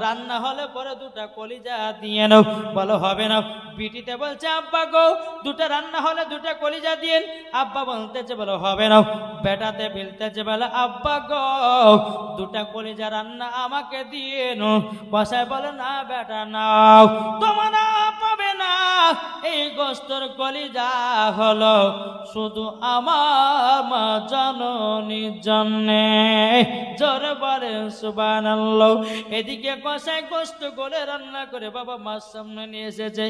রান্না হলে পরে দুটা কলিজা দিয়ে নাও। বলো হবে না। বিটিতে বলছে আব্বা গো দুটা রান্না হলে দুটা কলিজা দিয়েন। আব্বা বলতেছে বলো হবে না। বেটাতে বলতেছে বলে আব্বা গো দুটা কলিজা রান্না আমাকে দিয়ে নো। কসাই বলে না বেটা নাও, তোমরা পাবে না। এই গোস্তর কলিজা হলো শুধু আমার মা জননীর জন্যে। জোরে বলেন সুবহানাল্লাহ। এদিকে কসাই গোস্ত গলে রান্না করে বাবা মার সামনে নিয়ে এসেছে।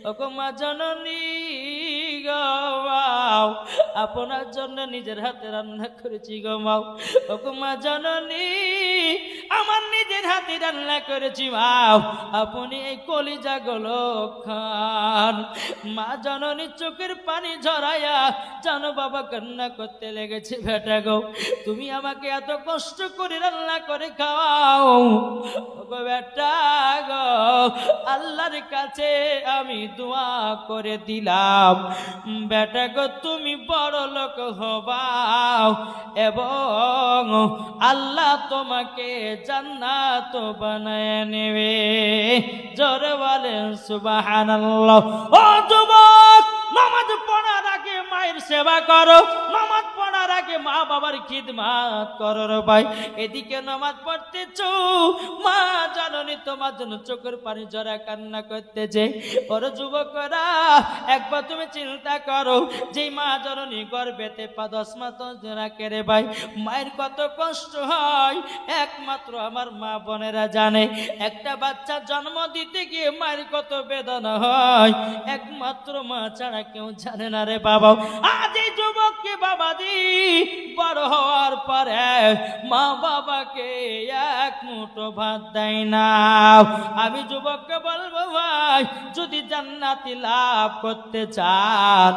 ওগো মা জননী গো মাও, আপনার জন্য নিজের হাতে রান্না করেছি গো মাও। ওগো মা জননী আমার নিজের হাতে রান্না করেছি মাও, আপনি এই কলিজা গুলো খান। মা জননী চোখের পানি ঝরাইয়া জানো বাবা কান্না করতে লেগেছে। বেটা গো তুমি আমাকে এত কষ্ট করে রান্না করে খাও গো বেটা গো, আল্লাহর কাছে আমি দোয়া করে দিলাম বেটা গো তুমি বড় লোক হবাও এবং আল্লাহ তোমাকে জান্নাত বানায় নেবে। জোরে বলেন সুবহানাল্লাহ। ও যুবক নামাজ পড়ার আগে মায়ের সেবা করো, নামাজ পড়ার আগে মা বাবার খিদমত করো রে ভাই। এদিকে নামাজ পড়তেছ মা জননী তোমার জন্য চোখের পানি ঝরা কান্না করতেছে। ওর যুবকরা একবার তুমি চিন্তা করো যে মা জননী গর্ভেতে 10 মাস রাখে রে ভাই, মায়ের কত কষ্ট হয় একমাত্র আমার মা বোনেরা জানে। একটা বাচ্চা জন্ম দিতে গিয়ে মায়ের কত বেদনা হয় একমাত্র মা ছাড়া কেউ জানে না রে বাবা। আজ এই যুবককে বাবাজি বড় হওয়ার পরে মা বাবাকে এক মুঠো ভাত দেয় না। আমি যুবককে বলবো ভাই যদি জান্নাতি লাভ করতে চান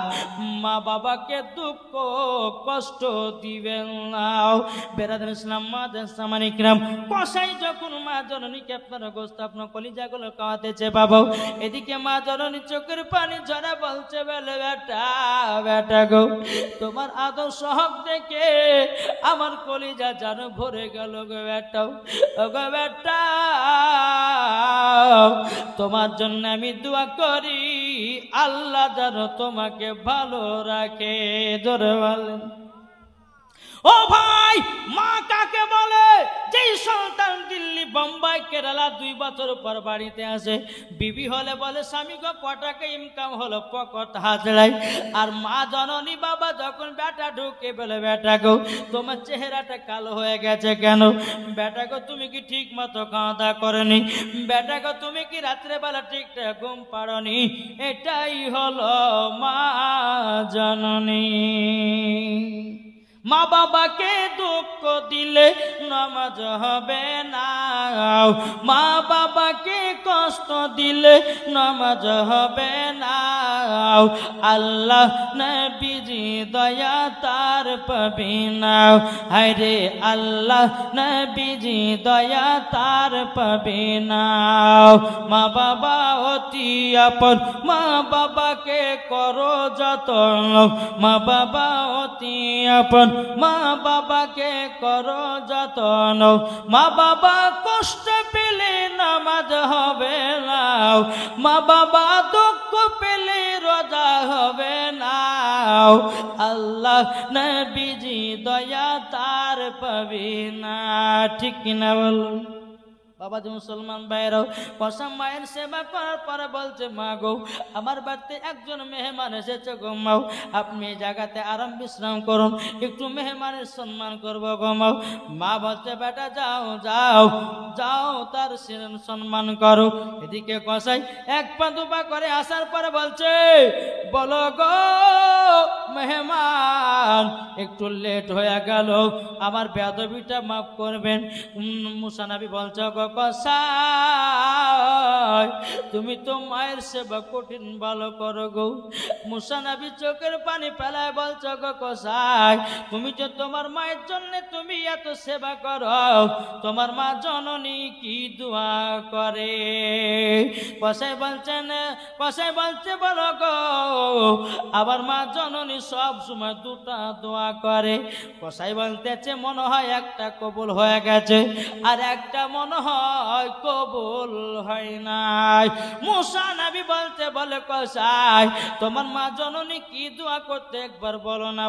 মা বাবাকে দুঃখ কষ্ট দিবেন না। বেরাদার ইসলাম মাদার সামানিকরাম, কসাই যখন মা জননীকে আপনার গোস্ত আপনার কলিজাগুলো খাওয়াতেছে বাবা, এদিকে মা জননী চোখের পানি ঝরা বলছে বলে বেটা বেটা গো তোমার আদর্শ হক দেখে আমার কলিজা যেন ভরে গেল গো বেটা। গো বেটা তোমার জন্য আমি দোয়া করি আল্লাহ যেন তোমাকে ভালো রাখে। জোরে বলেন। ও ভাই মা কাকে বলে? যেই সন্তান দিল্লি বোম্বাই কেরালা 2 বছর পর বাড়িতে আসে, বিবি হলে বলে স্বামী গো কটাকা ইনকাম হলো পকেট হাজড়াই। আর মা জননী বাবা যখন বেটা ঢুকে বলে বেটা গো তোমার চেহারাটা কালো হয়ে গেছে কেন? বেটা গো তুমি কি ঠিক মতো খাওয়া দাওয়া করনি? বেটা গো তুমি কি রাত্রেবেলা ঠিকঠাক ঘুম পারনি? এটাই হলো মা জননী। মা বাবাকে দুঃখ দিলে নামাজ হবে না, মা বাবাকে কষ্ট দিলে নামাজ হবে না। আল্লাহ নবীজি দয়া তার পাবি না, হায়রে আল্লাহ নবীজি দয়া তার পাবি না। মা বাবা অতি আপন, মা বাবাকে করো যতন, মা বাবা অতি আপন, মা বাবাকে করো যতন। মা বাবা কষ্ট পেলে নামাজ হবে না, মা বাবা দুঃখ পেলে রোজা হবে না। আল্লাহ নবীজি দয়া তার পাবি না। ঠিক কিনা বলুন বাবাজি মুসলমান ভাইরাও, কসম মায়ের সেবা করার পরে বলছে, মা গো আমার বাড়িতে একজন মেহমান এসেছে গো মাও, আপনি এই জায়গাতে আরাম বিশ্রাম করুন, একটু মেহমানের সম্মান করবো গো মাও। মা বলছে, বেটা যাও যাও যাও, তার সম্মান করো। এদিকে কসাই এক পা দুপা করে আসার পরে বলছে, বলো গো মেহমান, একটু লেট হয়ে গেল, আমার বেয়াদবিটা মাফ করবেন। মুসা নবী বলছে, গো কসাই তুমি তো মায়ের সেবা কঠিন ভালো করো গো। মুসা নবী চোখের পানি ফেলায় বলছে, গো কসাই তুমি যে তোমার মায়ের জন্য তুমি এত সেবা করো, তোমার মা জননী কি দোয়া করে? কসাই বলছে বলো গো আবার মা জননী সব সময় দুটা দোয়া করে। কসাই বলতেছে, মনে হয় একটা কবুল হয়ে গেছে আর একটা মনে হয় কবুল হয় নাই। মুসা নবী বলে, কসাই তোমার মা জননী কি দোয়া করতে একবার বলো না।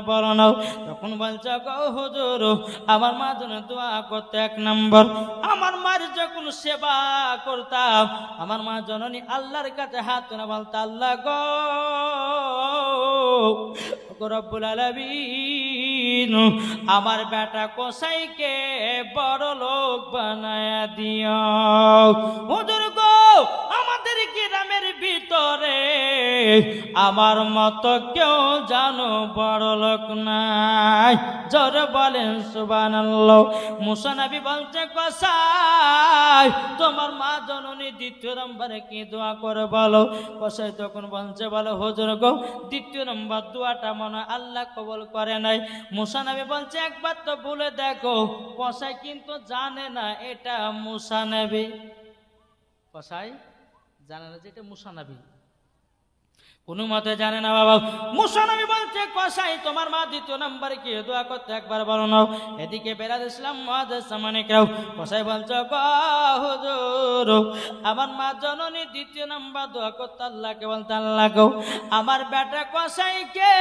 তখন বলছে, গো হুজুর আমার মা জননী দোয়া করতে এক নম্বর, আমার মার যখন সেবা করতাম আমার মা জননী আল্লাহর কাছে হাত তুলে বলতো, আল্লাহ গো রব্বুল আলামিন আমার বেটা কসাইকে বড় লোক বানায়া দিও। হুজুর গো আমাদের গ্রামের ভিতরে আমার মতো কেউ জানো বড় লোক নাই, জোরে বলেন সুবহানাল্লাহ। মুসা নবী বলছে, কসাই তোমার মা জননী দ্বিতীয় নম্বরে কি দোয়া করে বলো। কসাই তখন বলছে, বলো হুজুর গো দ্বিতীয় নম্বর দোয়াটা মনে আল্লাহ কবুল করে নাই। মুসা নবী বলছে, একবার তো বলে দেখো। কসাই কিন্তু জানে না এটা মুসা নবী, কসাই জানে না যে এটা মুসা নবী, কোনো মতে জানে না বাবা। মুসা নবী বলছে, কসাই তোমার মা দ্বিতীয় নম্বরে কি দোয়া করতে একবার বলো না। এদিকে বেরাদ ইসলাম মুআজ্জাজ সামানিকরাও, কসাই বলছে, গো হুজুর আমার মা জননী দ্বিতীয় নম্বর দোয়া করতে আল্লাহকে বলতে, আল্লাহ গো আমার বেটা কসাইকে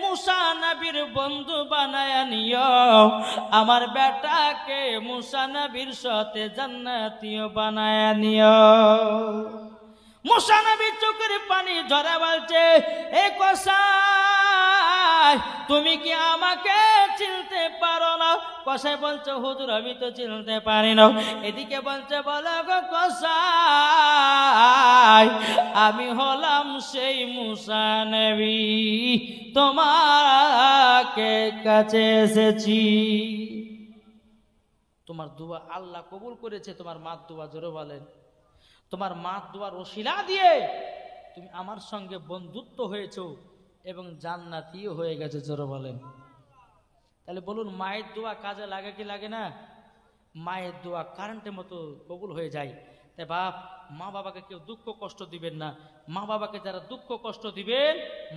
মুসা নবীর বন্ধু বানায়া নিও, আমার বেটাকে মুসা নবীর সাথে জান্নাতীয় বানায়া নিও। মুসা নবী চোখের পানি ঝরা বলছে, এ কসাই তুমি কি আমাকে চিনতে পারো না? কসাই বলছে, হুজুর আমি তো চিনতে পারি না। এদিকে বলছে, বলো গো কসাই আমি হলাম সেই মুসা নবী, তোমাকে কাছে এসেছি। তোমার দোয়া আল্লাহ কবুল করেছে, তোমার মা দোয়া জোরে বলেন। তোমার মা দোয়ার ওসিলা দিয়ে তুমি আমার সঙ্গে বন্ধুত্ব হয়েছো এবং জান্নাতীও হয়ে গেছে, জোরে বলেন। তাহলে বলুন মায়ের দোয়া কাজে লাগে কি লাগে না? মায়ের দোয়া কারেন্টের মতো কবুল হয়ে যায়। তাই বাপ মা বাবাকে কেউ দুঃখ কষ্ট দিবেন না। মা বাবাকে যারা দুঃখ কষ্ট দিবেন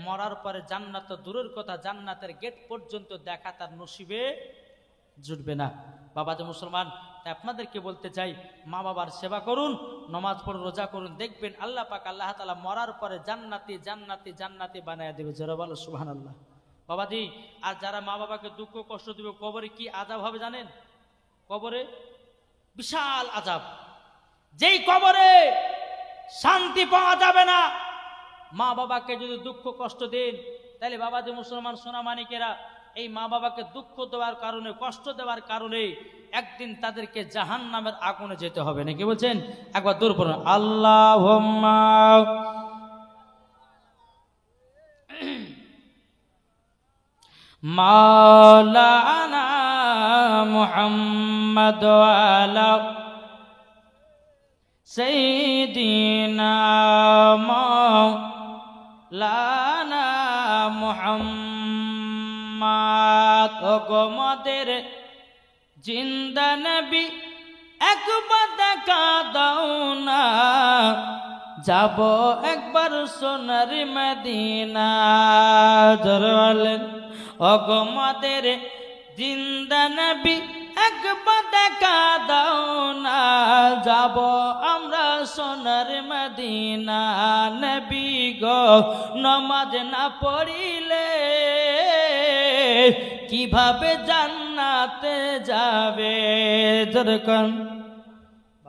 মরার পরে জান্নাত তো দূরের কথা, জান্নাতের গেট পর্যন্ত দেখা তার নসিবে জুটবে না। বাবা যে মুসলমান, তাই আপনাদেরকে বলতে চাই মা বাবার সেবা করুন, নামাজ পড়ুন, রোজা করুন, দেখবেন আল্লাহ পাক আল্লাহ তাআলা মরার পরে জান্নাতি জান্নাতি জান্নাতি বানায় দেবে, জোরে বলো সুবহানাল্লাহ। বাবাজি আর যারা মা বাবাকে দুঃখ কষ্ট দিবে কবরে কি আযাব হবে জানেন? কবরে বিশাল আযাব, যেই কবরে শান্তি পাওয়া যাবে না। মা বাবাকে যদি দুঃখ কষ্ট দেন তাহলে বাবাজি মুসলমান সোনা মানিকেরা এই মা বাবাকে দুঃখ দেওয়ার কারণে কষ্ট দেওয়ার কারণে একদিন তাদেরকে জাহান্নামের আগুনে যেতে হবে, নাকি বলছেন? একবার দূর পড়ুন, আল্লাহুম্মা মাওলানা মুহাম্মদ আলা সাইয়্যিদিনা মাওলানা মুহাম্মদ। ওগোমদের জিন্দা নবী একবার দেখা দাও না, যাব একবার সোনার মদিনা। জোরে বলেন, ওগোমদের জিন্দা নবী একবার দেখা দাও না, যাব আমরা সোনার মদিনা। নবী গো নামাজ না পড়িলে কিভাবে জান্নাতে যাবে? যেরকম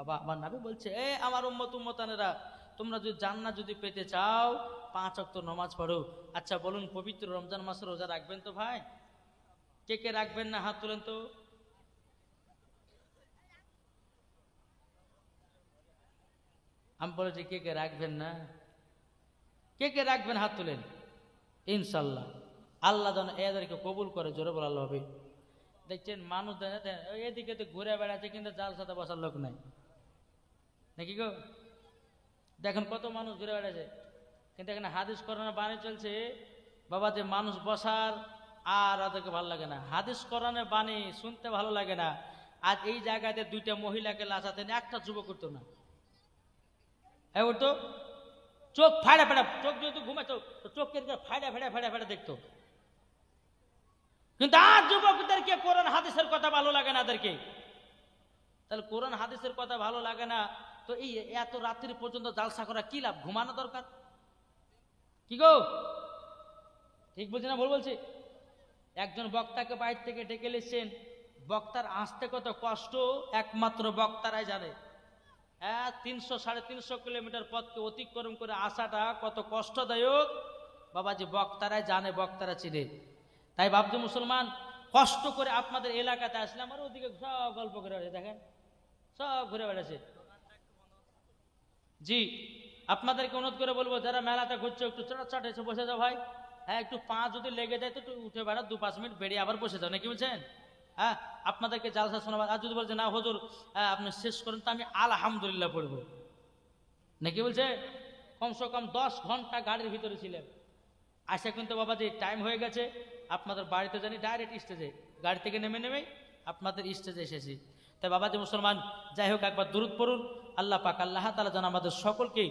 বাবা আমার নবী বলছে, এ আমার উম্মতানেরা, তোমরা যদি জান্নাত যদি পেতে চাও 5 ওয়াক্ত নামাজ পড়ো। আচ্ছা বলুন, পবিত্র রমজান মাসে রোজা রাখবেন তো ভাই? কে কে রাখবেন না হাত তুলেন তো। আমি বলেছি কে কে রাখবেন না? কে কে রাখবেন হাত তুলেন। ইনশাল্লাহ আল্লাহ যেন এদেরকে কবুল করে, জোরে বলা হবে। দেখছেন মানুষ এদিকে তো ঘুরে বেড়াচ্ছে, কিন্তু জাল সাথে বসার লোক নাই নাকি গো? দেখেন কত মানুষ ঘুরে বেড়াচ্ছে, কিন্তু এখানে হাদিস কোরআনের বাণী চলছে বাবা, যে মানুষ বসার আর ওদেরকে ভালো লাগে না, হাদিস কোরআনের বাণী শুনতে ভালো লাগে না। আজ এই জায়গাতে 2টা মহিলাকে লাচাতেন, একটা যুবক করতো না। হ্যাঁ উঠতো, চোখ ফাড়া ফাড়া, চোখ যেহেতু ঘুমাতো চোখ ফাড়া ফাড়া ফাড়া ফাড়া দেখতো। কিন্তু আজ যুবকদেরকে কোরআন হাদিসের কথা ভালো লাগে না এদেরকে। তাহলে কোরআন হাদিসের কথা ভালো লাগে না, তো এই এত রাত্রি পর্যন্ত জালসা করা কি লাভ? ঘুমানো দরকার। কি গো ঠিক বলছি না ভুল বলছি? একজন বক্তাকে বাইরে থেকে ডেকে নিচ্ছেন, বক্তার আসতে কত কষ্ট একমাত্র বক্তারাই জানে। 300-350 কিলোমিটার পথকে অতিক্রম করে আসাটা কত কষ্টদায়ক বাবাজি, বক্তারাই জানে, বক্তারা চিনে। তাই ভাবছি মুসলমান, কষ্ট করে আপনাদের এলাকাতে আসলাম, আর ওদিকে সব গল্প করে বেড়াচ্ছে, দেখেন সব ঘুরে বেড়াচ্ছে। জি আপনাদেরকে অনুরোধ করে বলবো, যারা মেলাতে ঘুরছে একটু চট এসে বসে যাও ভাই। হ্যাঁ একটু পা যদি লেগে যায় তো একটু উঠে বেড়া, 2-5 মিনিট বেরিয়ে আবার বসে যাও, নাকি বলছেন? হ্যাঁ আপনাদেরকে জালসা শোনাবার। আর যদি বলছে না হুজুর আপনি শেষ করেন, তো আমি আলহামদুলিল্লাহ পড়বো, নাকি বলছে? কমসে কম 10 ঘন্টা গাড়ির ভিতরে ছিলেন, আসে কিন্তু বাবাজি টাইম হয়ে গেছে, আপনাদের বাড়িতে জানি ডাইরেক্ট স্টেজে, গাড়ি থেকে নেমেই আপনাদের স্টেজে এসেছি। তাই বাবাজি মুসলমান, যাই হোক একবার দুরূদ পড়ুন। আল্লাহ পাক আল্লাহ তাআলা যেন আমাদের সকলকে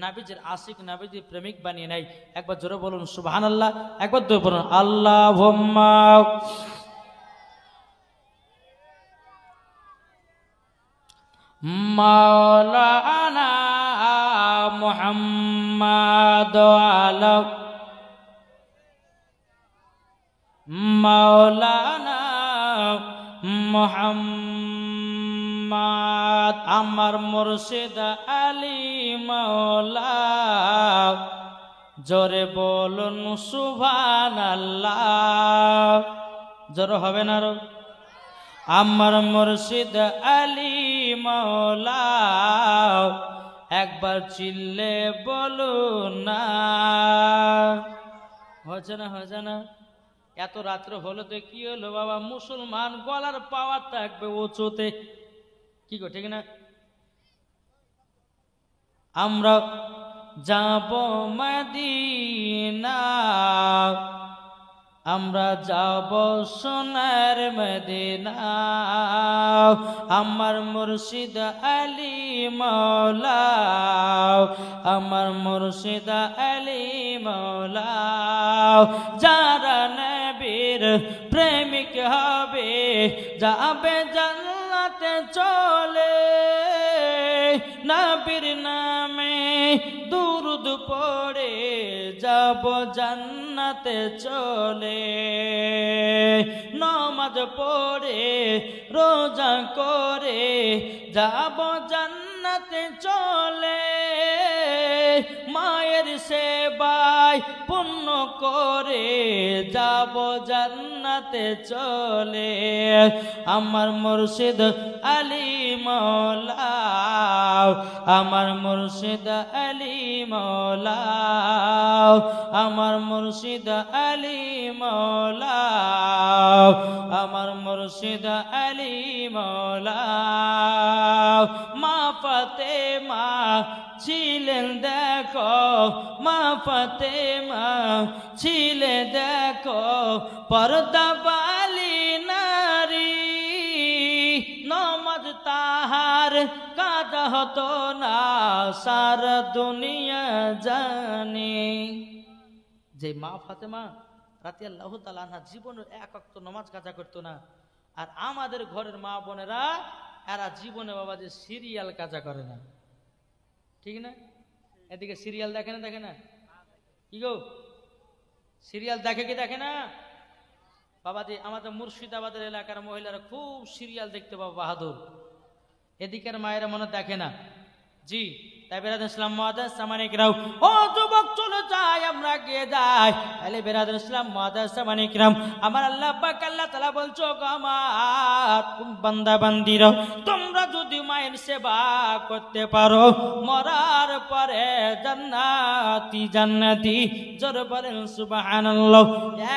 নাবিজের আশিক, নাবিজের প্রেমিক বানিয়ে নেয়। একবার জোরে বলুন সুবহানাল্লাহ, একবার জোরে বলুন আল্লাহুম্মা। মাওলানা মুহাম্মাদ আলা মাওলানা মুহাম্মদ, আমার মুর্শিদ আলী মাওলা, জোরে বলুন সুবহানাল্লাহ। জোরে হবে না? আমার মুর্শিদ আলী মাওলা, একবার চিল্লে বলুন না। হচ্ছে না? হচ্ছে না? এত রাত্র হলো তো কি হলো বাবা, মুসলমান গলার পাওয়ার থাকবে উঁচুতে, কি গো ঠিক না? আমরা যাব মদিনা, আমরা যাব সোনার মদিনা, আমার মুর্শিদ আলী মাওলা, আমার মুর্শিদ আলী মাওলা, যারা নবীর প্রেমিক হবে যাবে জান্নাতে চলে, নবীর নামে দুরূদ পড়ে যাব জান্নাতে চলে, নামাজ পড়ে রোজা করে যাব জান্নাতে চলে, মায়ের সেবায় পুণ্য করে যাব জান্নাতে চলে, আমার মুর্শিদ আলী মাওলা, আমার মুর্শিদ আলী মাওলা, আমার মুর্শিদ আলী মাওলা, আমার মুর্শিদ আলী মাওলা। মা ফাতেমা ছিলেন দেখো, মা ফাতেমা ছিলে দেখো পর্দাবালি নারী, নমাজ তাহার কাজা হতো না সারা দুনিয়া জানে। যে মা ফাতেমা রাদিয়াল্লাহু তাআলা আনহা জীবনে 1 ওয়াক্ত নামাজ কাজা করতো না, আর আমাদের ঘরের মা বোনেরা এরা জীবনে বাবা যে সিরিয়াল কাজা করে না, ঠিক না? এদিকে সিরিয়াল দেখে না? দেখে না কি গো? সিরিয়াল দেখে কি দেখে না? বাবাজি আমাদের মুর্শিদাবাদের এলাকার মহিলারা খুব সিরিয়াল দেখতে পাবো, বাহাদুর। এদিকের মায়েরা মনে দেখে না। জি তাই বেরাদ ইসলাম মুআদ্দাস সামানিকরাম, ও যুবক চলে যায়, আমরা গিয়ে যাই। তাহলে বেরাদ ইসলাম মুআদ্দাস সামানিকরাম, আমার আল্লাহ পাক আল্লাহ তাআলা বলছো গো আমার বান্দা বান্দিরা, তোমরা যদি মায়ের সেবা করতে পারো মরার পরে জান্নাতি জান্নাতি। জোরে বলেন সুবহানাল্লাহ।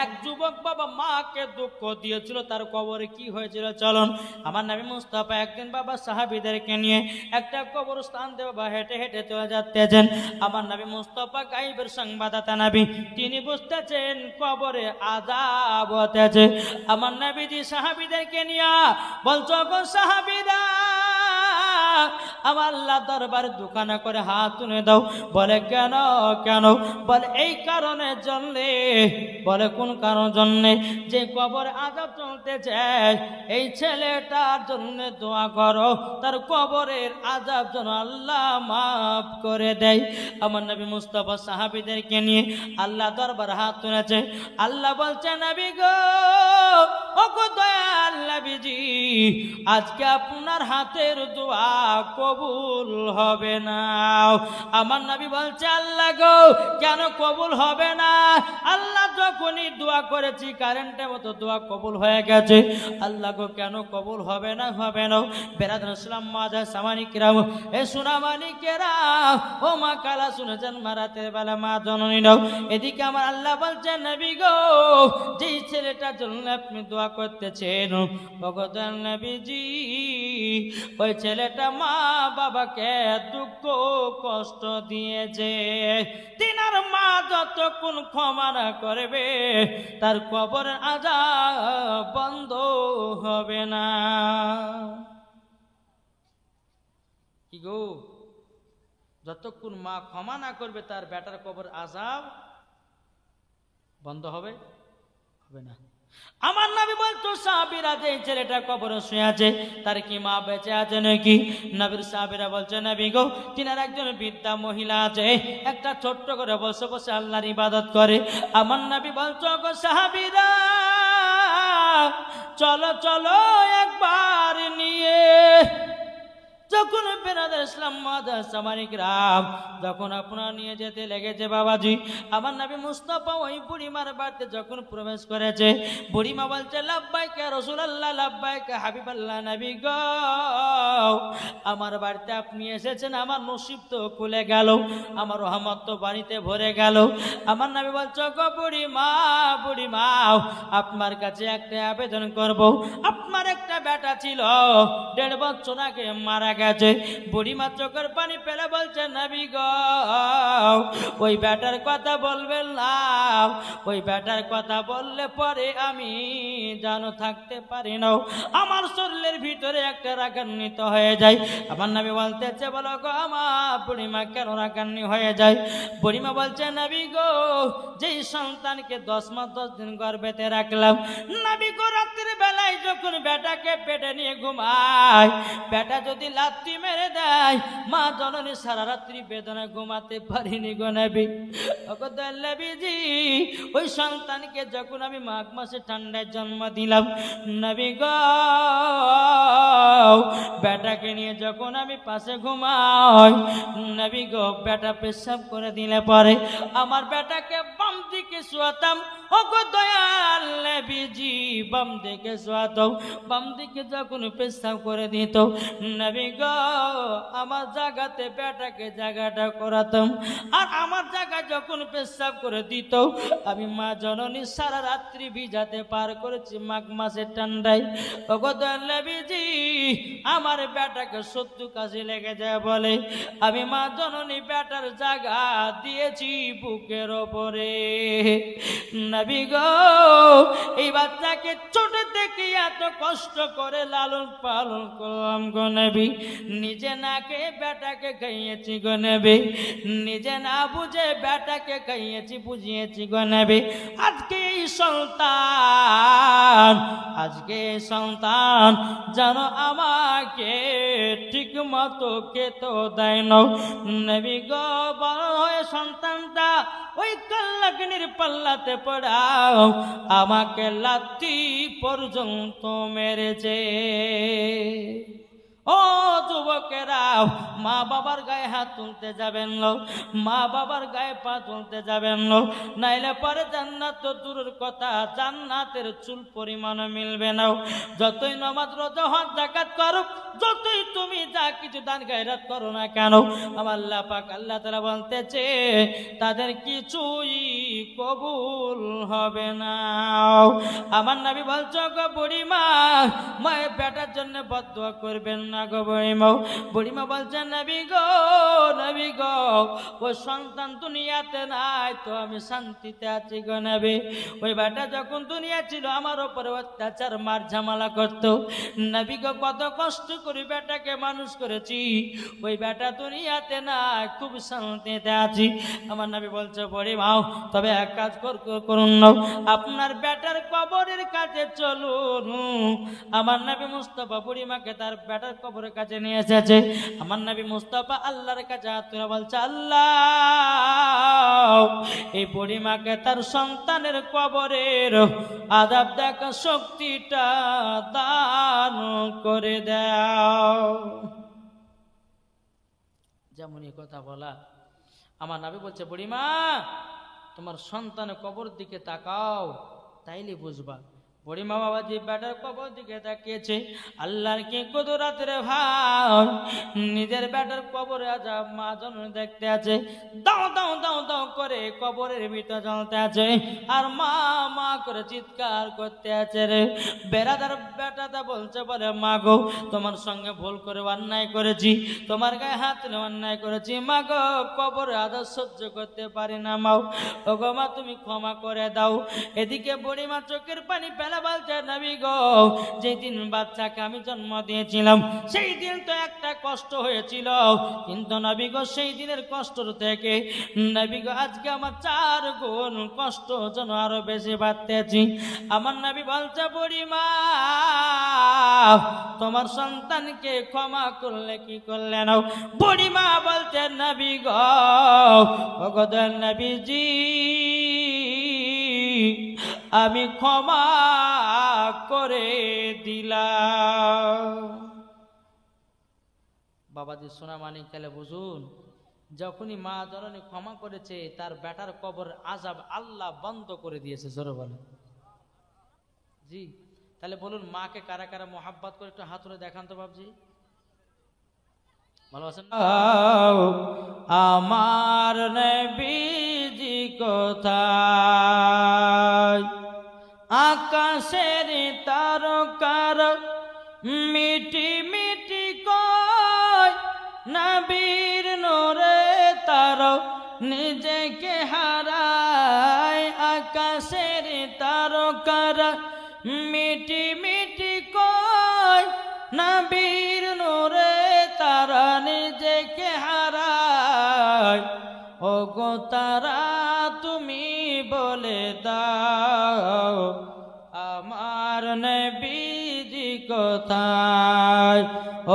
এক যুবক বাবা মাকে দুঃখ দিয়েছিল, তার কবরে কি হয়েছিল চলুন। আমার নবী মুস্তাফা একদিন বাবা সাহাবীদেরকে নিয়ে একটা কবরস্থান দিয়ে বাবা হেঁটে হেঁটে চলে যাচ্ছেন। আমার নবী মুস্তাফা গায়েবের সংবাদদাতা নবী, তিনি বুঝতেছেন কবরে আযাব হতেছে। আমার নবীজি সাহাবীদেরকে নিয়ে বলছো গো সাহাবীরা, আমার আল্লাহ দরবারে দোকানা করে হাত তুলে দাও। বলে কেন কেন? বলে এই কারণের জন্যে। বলে কোন কারণ জন্যে? যে কবরে আযাব চলতেছে এই ছেলেটার জন্য দোয়া করো, তার কবরের আযাব যেন আল্লাহ মাফ করে দেয়। আমার নবী মুস্তাফা সাহাবীদেরকে নিয়ে আল্লাহ দরবারে হাত তুলেছে। আল্লাহ বলছে নবী গো, ও গো দয়াল নবীজি, আজকে আপনার হাতের দোয়া কবুল হবে না। আমার নবী বলছে আল্লাহ গো কেন কবুল হবে না? আল্লাহ যখনই দোয়া করেছি কারেন্টের মতো দোয়া কবুল হয়ে গেছে। আল্লাহ গো কেন কবুল হবে না? হবে না। বেরাদুল ইসলাম মুআদ্দাস সামানিকরাম, এ সোনা মানিকেরা, ও মা কালা শুনেছেন মারাতের বেলা মা জননী নাও। এদিকে আমার আল্লাহ বলছে নবী গো, যেই ছেলেটার জন্য আপনি দোয়া করতেছেন ভগবান নবীজি, ওই ছেলেটা মা বাবাকে দুঃখ কষ্ট দিয়েছে। তিনার মা যতক্ষণ ক্ষমা না করবে তার কবরের আযাব বন্ধ হবে না। কি গো, যতক্ষণ মা ক্ষমা না করবে তার বেটার কবর আযাব বন্ধ হবে হবে না। আমার নবী বলতো সাহাবীরা, যে ছেলেটা কবরে শুয়ে আছে তার কি মা বেঁচে আছে নাকি? নবীর সাহাবীরা বলছে নবী গো, তিনার একজন বৃদ্ধা মহিলা আছে, একটা ছোট্ট করে বসে বসে আল্লাহর ইবাদত করে। আমার নবী বলছো গো সাহাবীরা, চলো চলো একবার নিয়ে। যখন বেরাদুল ইসলাম মুআদ্দাস সামানিকরাম যখন আপনার নিয়ে যেতে লেগেছে বাবাজি, আমার নবী মুস্তাফা ওই বুড়িমার বাড়িতে যখন প্রবেশ করেছে, বুড়িমা বলছে লাব্বাইক ইয়া রাসূলুল্লাহ, লাব্বাইক ইয়া হাবিবাল্লাহ। নবী গো, আমার বাড়িতে আপনি এসেছেন, আমার নসিব তো খুলে গেল, আমার রহমত তো বাড়িতে ভরে গেল। আমার নবী বলছে গো বুড়িমা, বুড়িমা, আপনার কাছে একটা আবেদন করব। আপনার একটা বেটা ছিল, 1.5 বছর আগে মারা গেছে। বুড়িমা চোখের পানি ফেলে বলছে নবী গো, ওই বেটার কথা বলবেন না, ওই বেটার কথা বললে পরে আমি জানো থাকতে পারি না, আমার শরীরের ভিতরে একটা রাগান্বিত হয়ে যায়। আমার নবী বলতেছে বলো গো আমার বুড়িমা কেন রাগান্নি হয়ে যায়? বুড়িমা বলছে নবী গো, যেই সন্তানকে 10 মাস 10 দিন গর্ভেতে রাখলাম, নবী গো রাত্রির বেলায় যখন বেটাকে পেটে নিয়ে ঘুমায়, বেটা যদি লাথি মেরে দেয়, মা জননী সারা রাত্রি বেদনা ঘুমাতে পারিনি গো নবী। ওগো দয়াল নবীজি, ওই সন্তানকে যখন আমি মাঘ মাসে ঠান্ডায় জন্ম দিলাম, নবী গো বেটাকে নিয়ে যখন আমি পাশে ঘুমাই, নবী গো বেটা পেশাব করে দিলে পরে আমার বেটাকে বাম দিকে শোয়াতাম। ওগো দয়াল নবীজি, বাম দিকে শোয়াতাম, বাম দিকে যখন পেশাব করে দিত, নবী গো আমার জায়গাতে বেটাকে জায়গাটা করাতাম। আর আমার জায়গায় যখন পেশাব করে দিত, আমি মা জননী সারা রাত্রি ভিজাতে পার করেছি মাঘ মাসের ঠান্ডায়। ওগো দয়াল নবীজি, আমার বেটাকে 70 কাশি লেগে যায় বলে আমি মা জননী বেটার জায়গা দিয়েছি বুকের ওপরে। নবী গো, এই বাচ্চাকে ছোট থেকে এত কষ্ট করে লালন পালন করলাম গো নবী, নিজে না খেয়ে বেটাকে খাইয়েছি গো নবী, নিজে না বুঝে বেটাকে খাইয়েছি বুঝিয়েছি গো নবী। আজকে এই সন্তান, আজকে এই সন্তান জানো আমাকে ঠিক মতো খেতে দেয় না। নবী গো, বড় হয়ে সন্তানটা ওই কল্যাণীর পাল্লাতে পড়াও আমাকে লাথি পর্যন্ত মেরেছে। ও যুবকেরা, মা বাবার গায়ে হাত তুলতে যাবেন না, মা বাবার গায়ে পা তুলতে যাবেন না, নাইলে পরে জান্নাত তো দূরের কথা, জান্নাতের চুল পরিমাণ মিলবে না। যতই নামাজ রোজা হজ যাকাত করো, যতই তুমি যা কিছু দান খয়রাত করো না কেন, আমার আল্লাহ পাক আল্লাহ তাআলা বলতেছে তাদের কিছুই কবুল হবে না। আমার নবী বলছো গো বুড়িমা, মায়ের বেটার জন্য বদদুয়া করবেন না গো বুড়িমা। বুড়িমা বলছেন নবী গো, ও সন্তান দুনিয়াতে নাই তো আমি শান্তিতে আছি গো নবী। ওই বেটা যখন দুনিয়া ছিল আমার উপরে অত্যাচার মার ঝামেলা করতো, নবী গো কত কষ্ট করে বেটাকে মানুষ করেছি, ওই বেটা দুনিয়াতে নাই, খুব শান্তিতে আছি। আমার নবী বলছে বুড়িমা তবে এক কাজ করুন না, আপনার বেটার কবরের কাছে চলুন। আমার নবী মুস্তাফা বুড়িমাকে তার বেটার কবরের কাছে নিয়ে এসেছে। আমার নবী মুস্তাফা আল্লাহর কাছে হাত তুলে বলছে আল্লাহ, এই বুড়িমাকে তার সন্তানের কবরের আযাব দেখা শক্তিটা দান করে দাও। যেমনই কথা বলা, আমার নবী বলছে বুড়িমা তোমার সন্তানের কবর দিকে তাকাও, তাইলে বুঝবা। বুড়িমা বাবাজি বেটার কবর দিকে তাকিয়েছে, আল্লাহর কি কুদরত রে ভাই, নিজের বেটার কবরে আযাব মা জননী দেখতে আছে, দাও দাও দাও দাও করে কবরের ভিতর জ্বলতে আছে, আর মা মা করে চিৎকার করতে আছে রে। বেড়াদার বেটাটা বলছে বলে মা গো তোমার সঙ্গে ভুল করে অন্যায় করেছি, তোমার গায়ে হাত তুলে অন্যায় করেছি, মা গো কবরে আযাব সহ্য করতে পারি না মা, ও গো মা তুমি ক্ষমা করে দাও। এদিকে বুড়িমা চোখের পানি ফেলে বলছে নবী গো, যেদিন বাচ্চাকে আমি জন্ম দিয়েছিলাম সেই দিন তো একটা কষ্ট হয়েছিল, কিন্তু নবী গো সেই দিনের কষ্ট থেকে নবী গো আজকে আমার 4 গুণ কষ্ট যেন আরো বেশি বাড়তেছি। আমার নবী বলছে বুড়িমা তোমার সন্তানকে ক্ষমা করলে কি করলে না? বুড়িমা বলছে নবী গো, ও গো নবীজি আমি ক্ষমা করে দিলাম। বাবাজি সোনা মানিক কালে বুঝুন, যখনই মা জননী ক্ষমা করেছে তার বেটার কবর আযাব আল্লাহ বন্ধ করে দিয়েছে। জোরে বলেন জি। তাহলে বলুন মাকে কারা কারা মোহাব্বত করে একটু হাত তুলে দেখান তো বাবজি, ভালো আছেন? আমার নবীজি কোথায়, আকাশের তারকার মিটি মিটি কয়, নবীর নূরে তার নিজেকে হারায়, আকাশের তারকার মিটি মিটি কয়, নবীর নূরে তারা নিজেকে হারায়, ও গো তারা তুমি বলে দাও আমার নবীজি কোথায়,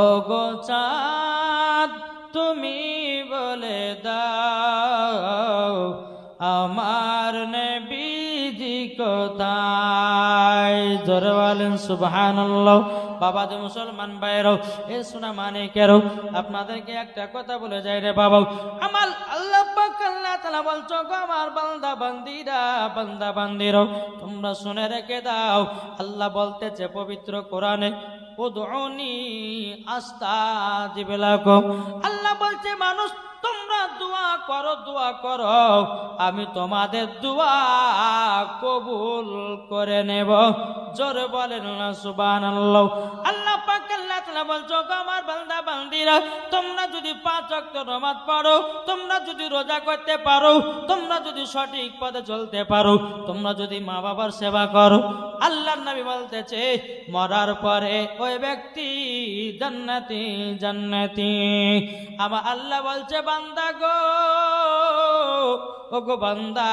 ও গো চাঁদ তুমি বলে দাও আমার নবীজি কোথায়। জোরে বলেন সুবহানাল্লাহ। বাবা যে মুসলমান ভাইরাও, এ সোনা মানিকেরও, আপনাদেরকে একটা কথা বলে যাই রে বাবা, আমার আল্লাহ পাক আল্লাহ তাআলা বলছো গো আমার বান্দা বান্দিরাও তোমরা শুনে রেখে দাও, আল্লাহ বলতেছে পবিত্র কোরআনে উদউনি আস্তাজিব লাকুম। আল্লাহ বলছে মানুষ তোমরা দোয়া করো আমি তোমাদের দোয়া কবুল করে নেব। জোরে বলেন না সুবহানাল্লাহ। আল্লাহ পাক আল্লাহ তাআলা বলছো আমার বান্দা বান্দিরা তোমরা যদি 5 ওয়াক্ত নামাজ পড়ো, তোমরা যদি রোজা করতে পারো, তোমরা যদি সঠিক পথে চলতে পারো, তোমরা যদি মা বাবার সেবা করো, আল্লাহর নবী বলতেছে মরার পরে ওই ব্যক্তি জান্নাতি জান্নাতি। আমার আল্লাহ বলছে বান্দা গো, ও গো বান্দা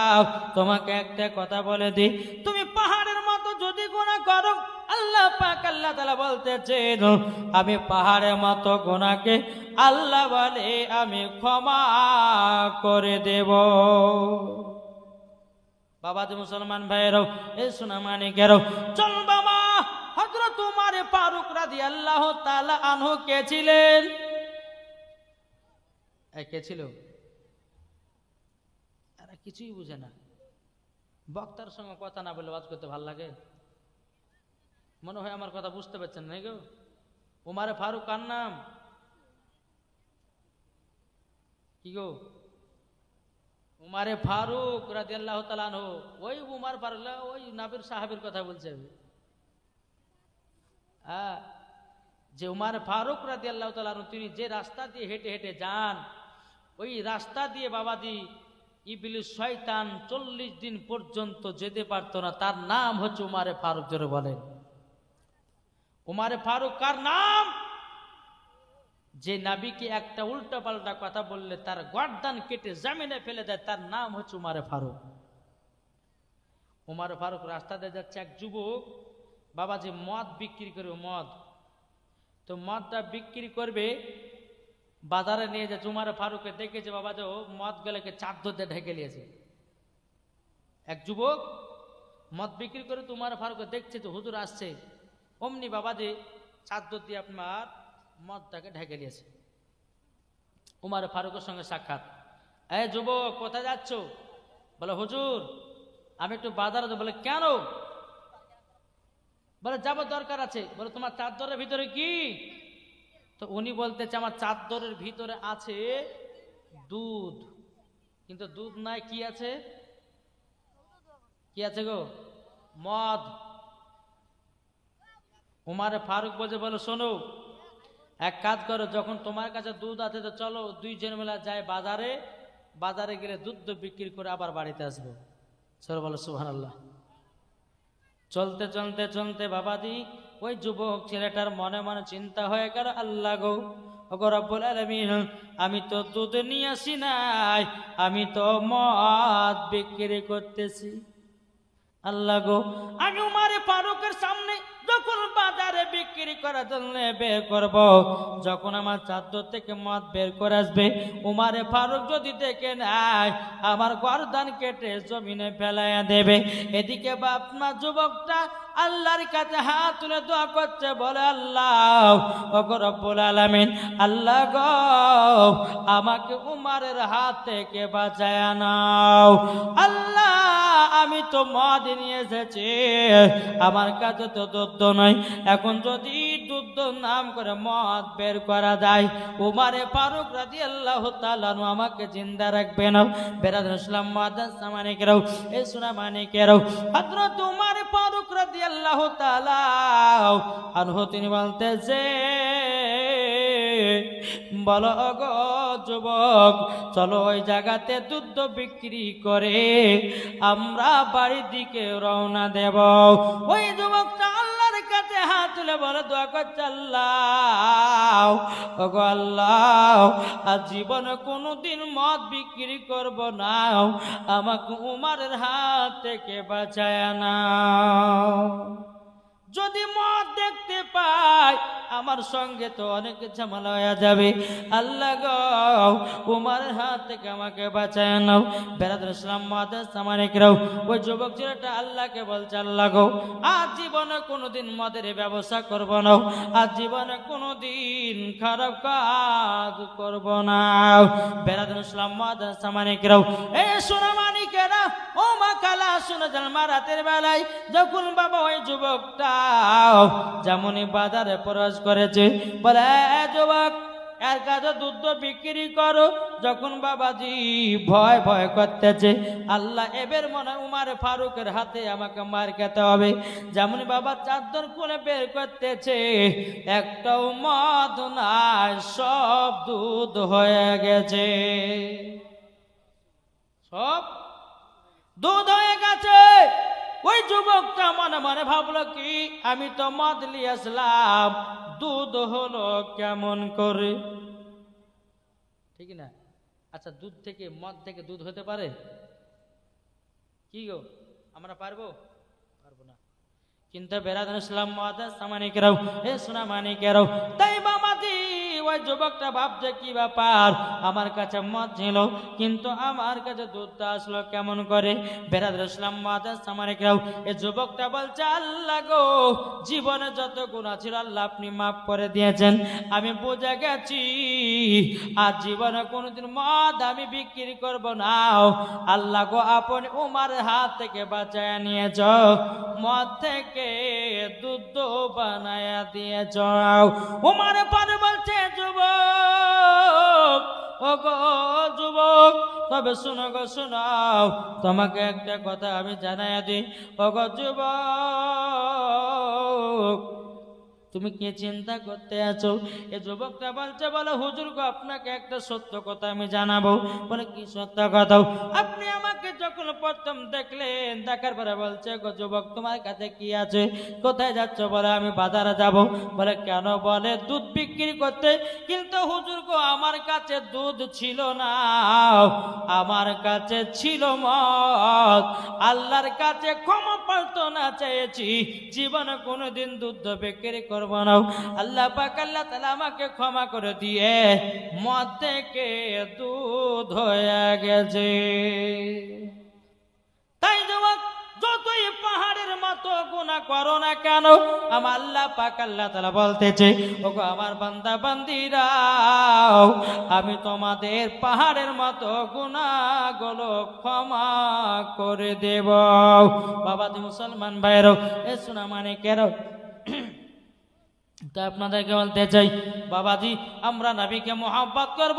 তোমাকে একটা কথা বলে দিই, তুমি পাহাড়ের মতো যদি গুনাহ করো, আল্লাহ পাক আল্লাহ তাআলা বলতেছেন আমি পাহাড়ের মতো গুনাহকে আল্লাহ বলে আমি ক্ষমা করে দেব। বাবা যে মুসলমান ভাইয়েরও, এ সোনা মানিকেরও, চল বাবা হযরত উমর ফারুক রাদিয়াল্লাহু তাআলা আনহু কে ছিলেন? কে ছিল? এরা কিছুই বুঝে না। বক্তার সঙ্গে কথা না বলে ওয়াজ করতে ভালো লাগে? মনে হয় আমার কথা বুঝতে পারছেন না গো। উমারে ফারুক কার নাম? কি গো? উমারে ফারুক রাদিয়াল্লাহু তাআলা আনহু। ওই উমার ফারুক, ওই নবীর সাহাবীর কথা বলছে। যে উমারে ফারুক রাদিয়াল্লাহু তাআলা আনহু তিনি যে রাস্তা দিয়ে হেঁটে হেঁটে যান, ওই রাস্তা দিয়ে বাবাজি ইবলিস শয়তান 40 দিন পর্যন্ত যেতে পারতো না। তার নাম হচ্ছে উমারে ফারুক। জোরে বলেন। উমারে ফারুক কার নাম? যে নবীকে একটা উল্টা পাল্টা কথা বললে তার গর্দান কেটে জমিনে ফেলে দেয়, তার নাম হচ্ছে উমারে ফারুক। উমারে ফারুক রাস্তা দিয়ে যাচ্ছে, এক যুবক বাবাজি মদ বিক্রি করবে, মদ। তো মদটা বিক্রি করবে, বাজারে নিয়ে যাচ্ছে। উমারে ফারুককে দেখেছে বাবাজি মদ গেলেকে চাদর দিয়ে ঢেকে নিয়েছে। এক যুবক মদ বিক্রি করে তো উমারে ফারুককে দেখছে যে হুজুর আসছে, অমনি বাবাজি চাদর দিয়ে আপনার মদটাকে ঢেকে নিয়েছে। উমারে ফারুকের সঙ্গে সাক্ষাৎ। এই যুবক কোথায় যাচ্ছ? বলে হুজুর আমি একটু বাজারে যাবো। বলে কেন? বলে যাবো, দরকার আছে। বলে তোমার চাদরের ভিতরে কি? তো উনি বলতেছে আমার চাদরের ভিতরে আছে দুধ, কিন্তু দুধ নাই, কি আছে? কি আছে গো? মদ। উমারে ফারুক বলছে, বলো শোনো, এক কাজ করো, যখন তোমার কাছে দুধ আছে তো চলো দুইজন মিলে যাই বাজারে, বাজারে গেলে দুধ বিক্রি করে আবার বাড়িতে আসবো। চলো, বলো সুবহানাল্লাহ। চলতে চলতে চলতে বাবাজি ওই যুবক ছেলেটার মনে মনে চিন্তা হয়ে গেল, আল্লাহ গো, ওগো রব্বুল আলামিন, আমি তো দুধ নিয়ে আসি নাই, আমি তো মদ বিক্রি করতেছি। আল্লাহ গো, আমি উমারে ফারুকের সামনে যখন বাজারে বিক্রি করার জন্য বের করব, যখন আমার চাদর থেকে মদ বের করে আসবে, উমারে ফারুক যদি দেখে নেয় আমার গর্দান কেটে জমিনে ফেলাইয়া দেবে। এদিকে বাপমা যুবকটা আল্লাহর কাছে হাত তুলে দোয়া করছে, বলে আল্লাহ ওগো রব্বুল আলামিন, আল্লাহ গো আমাকে উমারের হাত থেকে বাঁচায় নাও। আল্লাহ আমি তো মদ নিয়ে এসেছি, আমার কাছে তো দুধ নাই, এখন যদি দুধ নাম করে মদ বের করা যায়, উমারে ফারুক রাদিয়াল্লাহু তাআলা আমাকে জিন্দা রাখবে না। বেরাদুল ইসলাম মুআদ্দাস সামানিকেরাও, এই সোনা মানিকেরাও, হযরত উমারে ফারুক রাদিয়াল্লাহু তাআলা আনহু তিনি বলতেছে, বলো গো যুবক, চলো ওই জায়গাতে দুধ বিক্রি করে আমরা বাড়ির দিকে রওনা দেব। ওই যুবকটা আল্লাহর কাছে হাত তুলে বলে দোয়া করছে, আল্লাহ ওগো আল্লাহ, আর জীবনে কোনোদিন মদ বিক্রি করব না, আমাকে উমারের হাত থেকে বাঁচায় নাও। যদি মদ দেখতে পাই আমার সঙ্গে তো অনেক ঝামেলা হয়ে যাবে। আল্লাহ গো উমারের হাত থেকে আমাকে বাঁচায় নাও। বেরাদুল ইসলাম মুআদ্দাস সামানিকেরাও, ওই যুবক ছেলেটা আল্লাহকে বলছে, আল্লাহ গো আজ জীবনে কোনোদিন মদের ব্যবসা করব না, আজ জীবনে কোনোদিন খারাপ কাজ করব না। বেরাদুল ইসলাম মুআদ্দাস সামানিকেরাও, এই সোনা মানিকেরা, ও মা কালা শুনে যান, রাতের বেলায় যখন বাবা ওই যুবকটা যেমনই বাজারে প্রবেশ করেছে, বলে যুবক এর কাছে দুধ বিক্রি করো। যখন বাবাজি ভয় ভয় করতেছে, আল্লাহ এবার মনে উমারে ফারুকের হাতে আমাকে মার খেতে হবে। যেমন বাবা চাদর খুলে বের করতেছে, একটাও মদ নাই, সব দুধ হয়ে গেছে, সব দুধ হয়ে গেছে। ওই যুবকটা মনে মনে ভাবলো কি, আমি তো মদ নিয়ে আসলাম, দুধ হলো কেমন করে? ঠিক না? আচ্ছা, দুধ থেকে মদ থেকে দুধ হতে পারে কি গো? আমরা পারবো? পারবো না। কিন্তু বেরাদুল ইসলাম মুআদ্দাস সামানিকেরাও, এ সোনা মানিকেরাও, তাই বাবাজি ওই যুবকটা ভাবছে কি ব্যাপার, আমার কাছে মদ ছিল কিন্তু আমার কাছে দুধটা আসলো কেমন করে। বেরাদর ইসলাম মুআজ্জাজ সামারিকরাও, এই যুবকটা বলছে আল্লাহ গো, জীবনে যত গুনাহ ছিল আল্লাহ আপনি মাফ করে দিয়েছেন, আমি বুঝে গেছি আর জীবনে কোনোদিন মদ আমি বিক্রি করব না। আল্লাহ গো আপনি উমারের হাত থেকে বাঁচায় নিয়েছ, মদ থেকে দুধ বানায়া দিয়েছ। উমার পরে বলছে যুবক, ও গো যুবক, তবে শোনো গো শোনাও, তোমাকে একটা কথা আমি জানাই দিই। ও গো যুবক, তুমি কি চিন্তা করতে আছো? এই যুবকটা বলছে, বলো হুজুর গো আপনাকে একটা সত্য কথা আমি জানাবো। বলে কি সত্য কথা? আপনি আমাকে যখন প্রথম দেখলেন, দেখার পরে বলছে গো যুবক তোমার কাছে কি আছে, কোথায় যাচ্ছ? বলে আমি বাজারে যাব। বলে কেন? বলে দুধ বিক্রি করতে। কিন্তু হুজুর গো আমার কাছে দুধ ছিল না, আমার কাছে ছিল মদ। আল্লাহর কাছে ক্ষমা প্রার্থনা চেয়েছি, জীবনে কোনোদিন দুধ বিক্রি করব না। আল্লাহ পাক আল্লাহ তাআলা আমাকে ক্ষমা করে দিয়ে মদ থেকে দুধ হয়ে গেছে। তাই যুবক যতই পাহাড়ের মতো গুনাহ করো না কেন, আমার আল্লাহ পাক আল্লাহ তাআলা বলতেছে, ওগো আমার বান্দা বান্দিরা, আমি তোমাদের পাহাড়ের মতো গুনাহগুলো ক্ষমা করে দেব। বাবা দি মুসলমান ভাইরো, এ সোনা মানিকেরো, তা আপনাদেরকে বলতে চাই বাবাজি, আমরা নবীকে মোহাব্বত করব,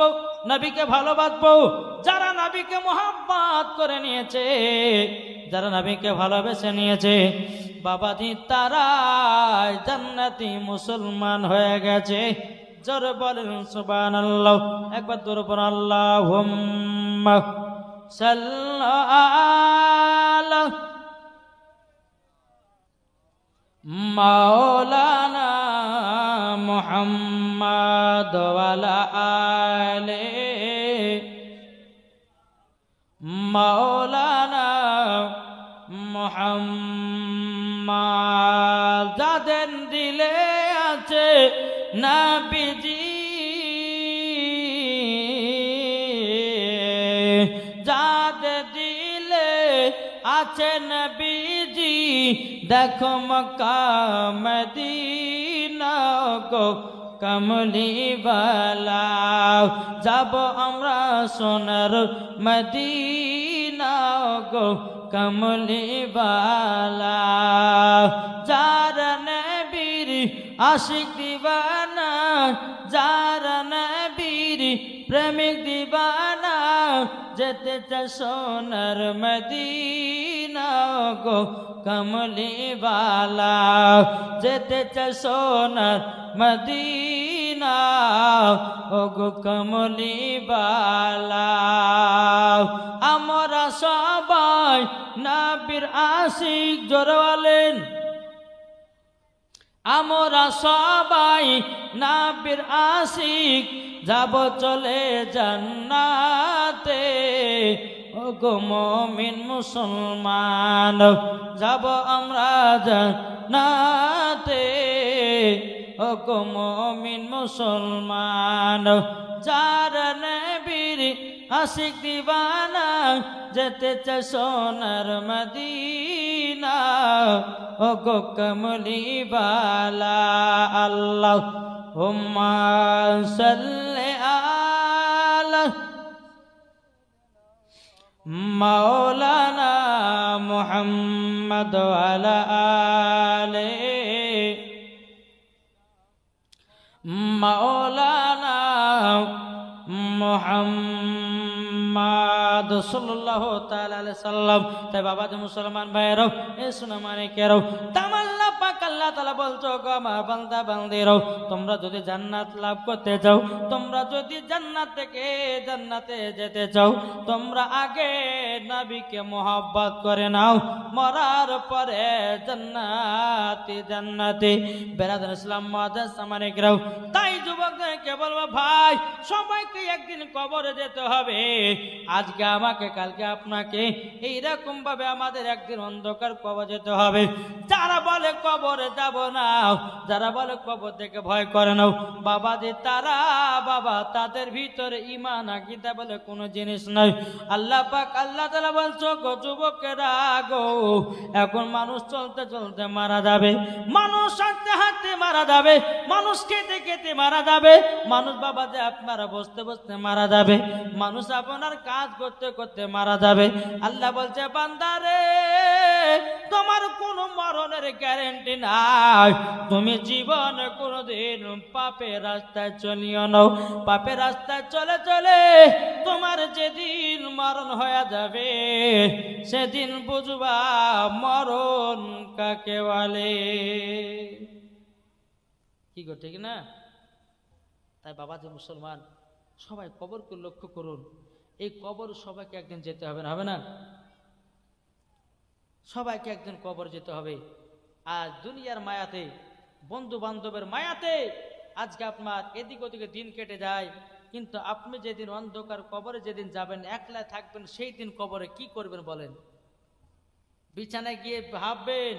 নবীকে ভালোবাসবো। যারা নবীকে মোহাব্বত করে নিয়েছে, যারা নবীকে ভালোবেসে নিয়েছে বাবাজি, তারা জান্নাতি মুসলমান হয়ে গেছে। জোরে বলেন সুবহানাল্লাহ। একবার জোরে বলেন আল্লাহুম্মা সাল্লি মাওলানা মুহাম্মদ ওয়ালা আলে মাওলানা মুহাম্মদ। যাদের দিলে আছে নবীজি, যাদের দিলে আছে নবীজি, দেখো মক্কা মদিনা গো কমলি বালা, যাব আমরা সোনার মদিনা গো কমলি বালা। যার নবীর আশিক দিবানা, যার নবীর প্রেমিক দিবানা, যেতে চায় সোনার মদিনা গো কমলি বালা, যেতে চায় সোনার মদিনা ও গো কমলি বালা। আমরা সবাই নবীর আশিক, জোরে বলেন, আমরা সবাই নবীর আশিক, যাব চলে জান্নাতে। ও গো মুমিন মুসলমান, যাব আমরা জান্নাতে। ও গো মুমিন মুসলমান, যার নবীর আশিক দিবানা, যেতে চায় সোনার মদিনা ও গো কমলি বালা। আল্লাহুম্মা সাল্লি আলা মাওলানা মুহাম্মদ ওয়ালা আলে মাওলানা মুহাম্মদ সাল্লাল্লাহু তাআলা আলাইহি সাল্লাম। তাই বাবা যে মুসলমান ভাইয়েরাও, এ সোনা মানিকেরাও, তামাল্লা পাক আল্লাহ তাআলা বলছো, গো আমার বান্দা বান্দিরাও, তোমরা যদি জান্নাত লাভ করতে চাও, তোমরা যদি জান্নাত থেকে জান্নাতে যেতে চাও, তোমরা আগে নবীকে মোহাব্বত করে নাও, মরার পরে জান্নাতি জান্নাতি। বেরাদার ইসলাম মুআজ্জাজ সামানিকরাও, তাই যুবকদেরকে বলবো, ভাই সবাইকে একদিন কবরে যেতে হবে। আজকে আমাকে, কালকে আপনাকে, এইরকম ভাবে আমাদের একদিন অন্ধকার কবরে যেতে হবে। যারা বলে কবরে যাব না, যারা বলে কবর থেকে ভয় করে না, বাবাজি তারা বাবা তাদের ভিতরে ঈমান আকীদা বলে কোনো জিনিস নাই। আল্লাহ পাক আল্লাহ তাআলা বলছো গো যুবকেরা গো, এখন মানুষ চলতে চলতে মারা যাবে, মানুষ হাঁটতে হাঁটতে মারা যাবে, মানুষ খেতে খেতে মারা যাবে, মানুষ বাবাজি আপনারা বসতে বসতে মারা যাবে, মানুষ আপনার কাজ করতে করতে মারা যাবে। আল্লাহ বলছে বান্দারে তোমার কোনো মরণের গ্যারান্টি নাই, তুমি জীবনে কোনোদিন পাপের রাস্তায় চলিও না। পাপের রাস্তায় চলে চলে তোমার যেদিন মরণ হয়ে যাবে সেদিন বুঝবা মরণ কাকে বলে। কি গো ঠিক না? তাই বাবা যে মুসলমান সবাই কবরকে লক্ষ্য করুন, এই কবর সবাইকে একদিন যেতে হবে না, হবে না? সবাইকে একদিন কবর যেতে হবে। আর দুনিয়ার মায়াতে বন্ধু বান্ধবের মায়াতে আজকে আপনার এদিক ওদিকে দিন কেটে যায়, কিন্তু আপনি যেদিন অন্ধকার কবরে যেদিন যাবেন একলা থাকবেন সেই দিন কবরে কি করবেন বলেন? বিছানায় গিয়ে ভাববেন,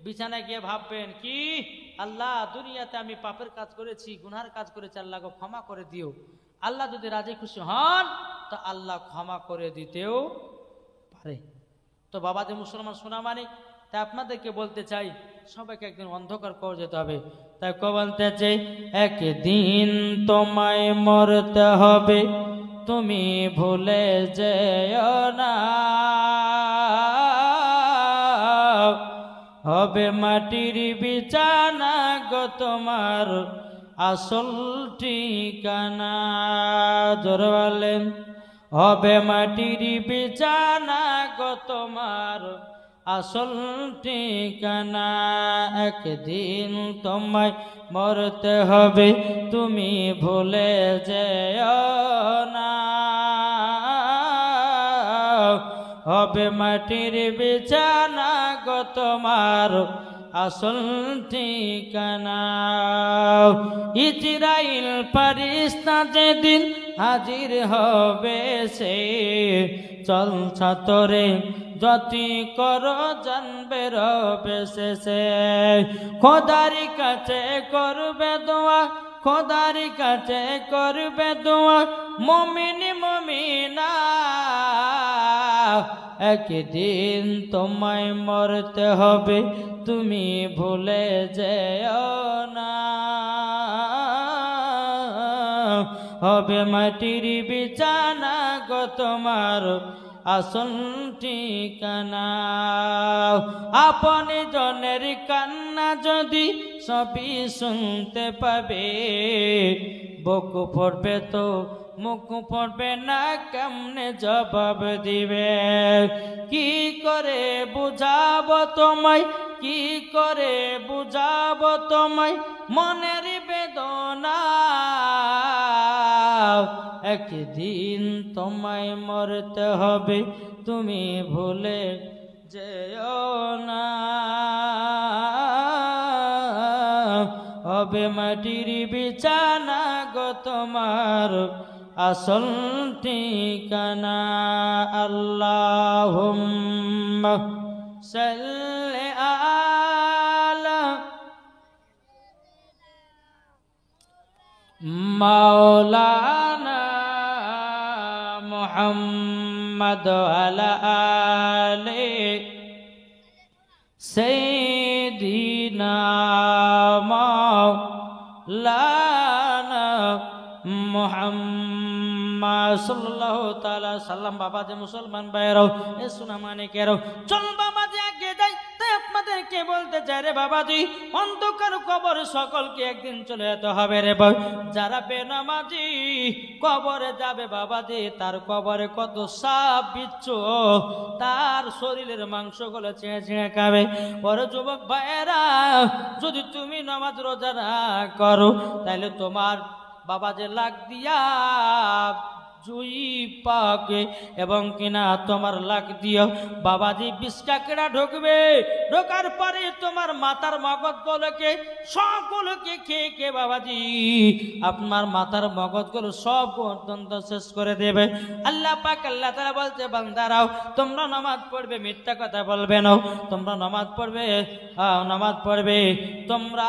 বিছানায় গিয়ে ভাববেন কি আল্লাহ দুনিয়াতে আমি পাপের কাজ করেছি, গুনার কাজ করেছি, আল্লাহ ক্ষমা করে দিও। আল্লাহ যদি রাজি খুশি হন তো আল্লাহ ক্ষমা করে দিতেও পারে। তো বাবা যে মুসলমান শোনা মানে, তাই আপনাদেরকে বলতে চাই সবাইকে একদিন অন্ধকার করে যেতে হবে। তাই বলতে চাই একদিন তোমায় মরতে হবে, তুমি ভুলে যেও না, হবে মাটির বিছানা গো তোমার আসল ঠিকানা। জোরে বলেন হবে মাটির বিছানা গো তোমার আসল ঠিকানা। একদিন তোমায় মরতে হবে, তুমি ভুলে যেও না, হবে মাটির বিছানা গো তোমার আসল ঠিকানা। ইজরাইল ফেরেশতা যেদিন হাজির হবে সে চল ছাতরে যতি করো জানবে রবে শেষে। খোদার কাছে করবে দোয়া, খোদার কাছে করবে দোয়া মুমিন মুমিনা, একদিন তোমায় মরতে হবে, তুমি ভুলে যেও না, হবে মাটির বিছানা গো তোমার আসল ঠিকানা। আপনি জনের কান্না যদি সবই শুনতে পাবে, বুক পড়বে তো মুখ পড়বে না, কেমনে জবাব দিবে? কি করে বুঝাবো তোমায়, কি করে বুঝাবো তোমায় মনের বেদনা, একদিন তোমায় মরতে হবে, তুমি ভুলে যেও না, হবে মাটির বিছানা গো তোমার আসল ঠিকানা। আল্লাহুম্মা সাল্লি আলা মাওলানা মুহাম্মদ আলা আলি সাইয়্যিদিনা মাওলানা মুহাম্মদ সাল্লাল্লাহু তাআলা সাল্লাম। বাবা যে মুসলমান ভাইরাও এ সোনা মানিকেরাও চল বাবা যে আগে যাই। তাই আপনাদেরকে বলতে চাই রে বাবাজি, অন্ধকার কবর সকলকে একদিন চলে যেতে হবে রে ভাই। যারা বেনামাজি কবরে যাবে বাবাজি, তার কবরে কত সাপ বিচ্ছু তার শরীরের মাংসগুলো ছিঁড়ে ছিঁড়ে খাবে। পরে যুবক ভাইয়েরা, যদি তুমি নামাজ রোজা না করো তাহলে তোমার বাবা যে লাখ দিয়া জুই পাকে এবং কিনা তোমার লাখ দিও বাবাজি বিষ কাঁকড়া ঢুকবে, ঢোকার পরে তোমার মাথার মগজগুলোকে সবগুলোকে খেয়ে খেয়ে বাবাজি আপনার মাথার মগজগুলো সব পর্যন্ত শেষ করে দেবে। আল্লাহ পাক আল্লাহ তাআলা বলছে বান্দারাও তোমরা নামাজ পড়বে, মিথ্যা কথা বলবে না, তোমরা নামাজ পড়বে, নামাজ পড়বে, তোমরা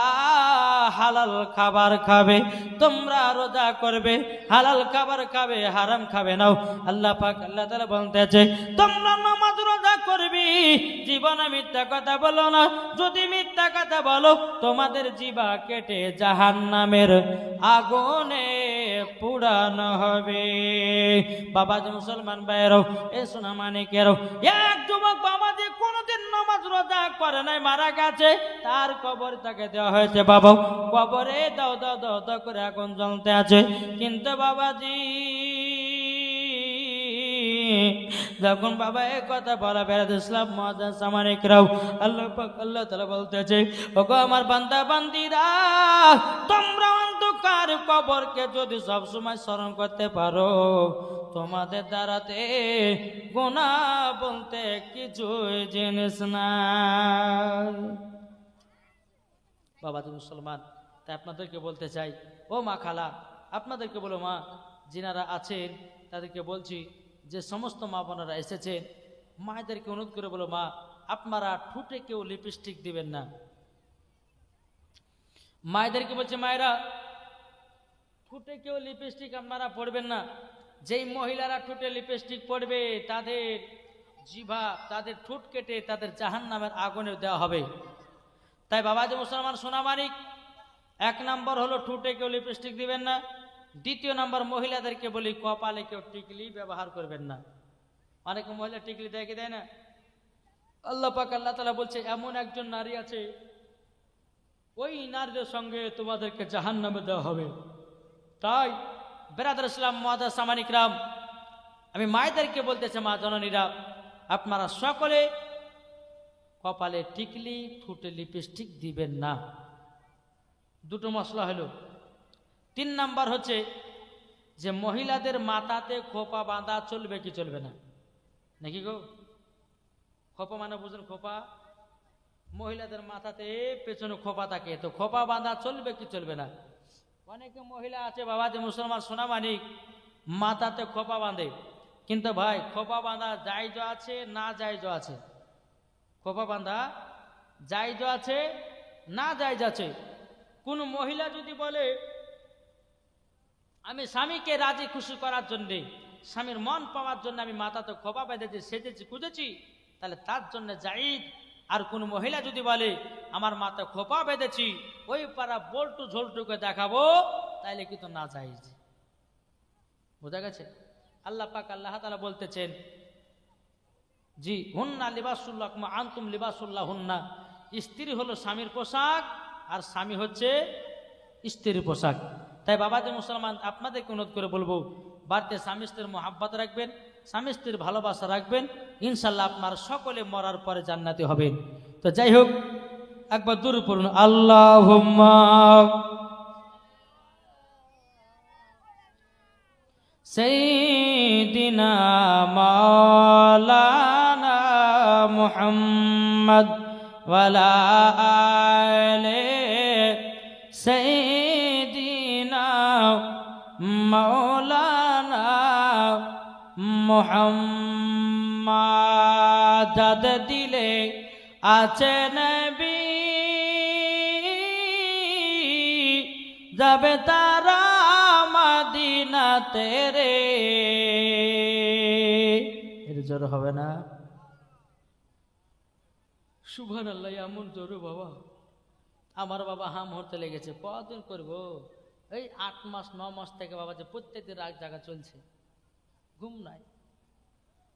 হালাল খাবার খাবে, তোমরা রোজা করবে, হালাল খাবার খাবে, হারাম খাবে না। আল্লাহ পাক আল্লাহ তাআলা বলতেছে তোমরা নামাজ রোজা করবে, জীবনে মিথ্যা কথা বলো না, যদি মিথ্যা কথা বলো তোমাদের জিহ্বা কেটে জাহান্নামের আগুনে পুড়ানো হবে। বাবাজি মুসলমান ভাইয়েরও এ সোনা মানিকেরও, এক যুবক বাবাজি কোনোদিন নামাজ রোজা করে নাই, মারা গেছে, তার কবর তাকে দেওয়া হয়েছে, বাবা কবরে দাও দাও দাও দাও করে আগুন জ্বলতে আছে। কিন্তু বাবাজি যখন বাবা এই কথা বলা বেড়াতে ইসলাম মানিকরাও আল্লাহ পাক আল্লাহ তাআলা বলতেছে ওগো আমার বান্দা বান্দিরা, তোমরা অন্ধকার কবরকে যদি সব সময় স্মরণ করতে পারো তোমাদের দ্বারাতে গুনাহ বলতে কিছু জিনিস না। বাবাজি মুসলমান, তাই আপনাদেরকে বলতে চাই ও মা খালা, আপনাদেরকে বলো মা যিনারা আছেন তাদেরকে বলছি, যে সমস্ত মা বোনেরা এসেছেন মায়েদেরকে অনুরোধ করে বলো মা আপনারা ঠোঁটে কেউ লিপস্টিক দিবেন না। মায়েদেরকে বলছে মায়েরা ঠোঁটে কেউ লিপস্টিক আপনারা পড়বেন না। যেই মহিলারা ঠোঁটে লিপস্টিক পড়বে তাদের জিহ্বা তাদের ঠোঁট কেটে তাদের জাহান্নামের আগুনে দেওয়া হবে। তাই বাবাজি মুসলমান সোনা মানিক, এক নম্বর হলো ঠোঁটে কেউ লিপস্টিক দিবেন না। দ্বিতীয় নম্বর মহিলাদেরকে বলি কপালে কেউ টিকলি ব্যবহার করবেন না। অনেক মহিলা টিকলি দেয় কি দেয় না? আল্লাহ পাক আল্লাহ তাআলা বলছে এমন একজন নারী আছে ওই নারীদের সঙ্গে তোমাদেরকে জাহান্নামে দেওয়া হবে। তাই বেরাদার ইসলাম মুআজ্জাজ সামানিকরাম, আমি মায়েদেরকে বলতেছি মা জননীরা, আপনারা সকলে কপালে টিকলি ঠোঁটে লিপস্টিক দিবেন না। দুটো মশলা হলো। 3 নাম্বার হচ্ছে যে মহিলাদের মাথাতে খোপা বাঁধা চলবে কি চলবে না নাকি গো? খোপা মানে বুঝুন, খোপা মহিলাদের মাথাতে পেছনে খোপা থাকে, তো খোপা বাঁধা চলবে কি চলবে না? অনেকে মহিলা আছে বাবা যে মুসলমান সোনা মানিক মাথাতে খোপা বাঁধে, কিন্তু ভাই খোপা বাঁধা জায়েজ আছে না জায়েজ আছে? খোপা বাঁধা জায়েজ আছে না জায়েজ আছে? কোন মহিলা যদি বলে আমি স্বামীকে রাজি খুশি করার জন্যে, স্বামীর মন পাওয়ার জন্য আমি মাথাতে খোপা বেঁধেছি, সেজেছি, খুঁজেছি, তাহলে তার জন্য জায়েজ। আর কোন মহিলা যদি বলে আমার মাথায় খোপা বেঁধেছি ওই পাড়া বল্টু ঝোলটুকে দেখাবো, তাইলে কিন্তু না জায়েজ। বোঝা গেছে? আল্লাহ পাক আল্লাহ তাআলা বলতেছেন জি হুন্না লিবাসুল্লাহ কুম আনতুম লিবাসুল্লাহ হুন্না, স্ত্রী হলো স্বামীর পোশাক আর স্বামী হচ্ছে স্ত্রীর পোশাক। তাই বাবাজি মুসলমান আপনাদেরকে অনুরোধ করে বলবো বাড়িতে স্বামী স্ত্রীর মোহাব্বত রাখবেন, স্বামী স্ত্রীর ভালোবাসা রাখবেন, ইনশাল্লাহ আপনারা সকলে মরার পরে জান্নাতি হবেন। তো যাই হোক একবার দূর পড়ুন আল্লাহুম্মা সাইয়্যিদিনা মাওলানা মুহাম্মদ ওয়া আলা আলি সাইয়্যিদিনা মাওলানা মুহাম্মদ। যাদের দিলে আছে নবী যাবে তারা মদিনা তেরে। এর জোর হবে না? সুবহানাল্লাহ, এমন জোর বাবা। আমার বাবা হাম হতে লেগেছে, কতদিন করবো? এই 8 মাস 9 মাস থেকে বাবা যে প্রত্যেকদিন রাত জাগা চলছে, ঘুম নাই।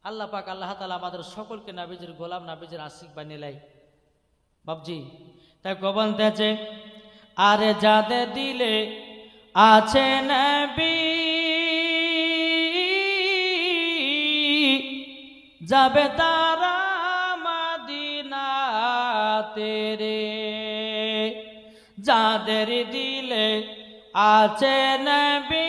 আল্লাহ পাক আল্লাহ তাআলা আমাদের সকলকে নবীজির গোলাম নবীজির আশিক বানিয়ে লাই বাবজি। তাই গোবন দেছে আরে যাদের দিলে আছে নবী যাবে তারা মদিনা তেরে। যাদের দিলে আছে নবী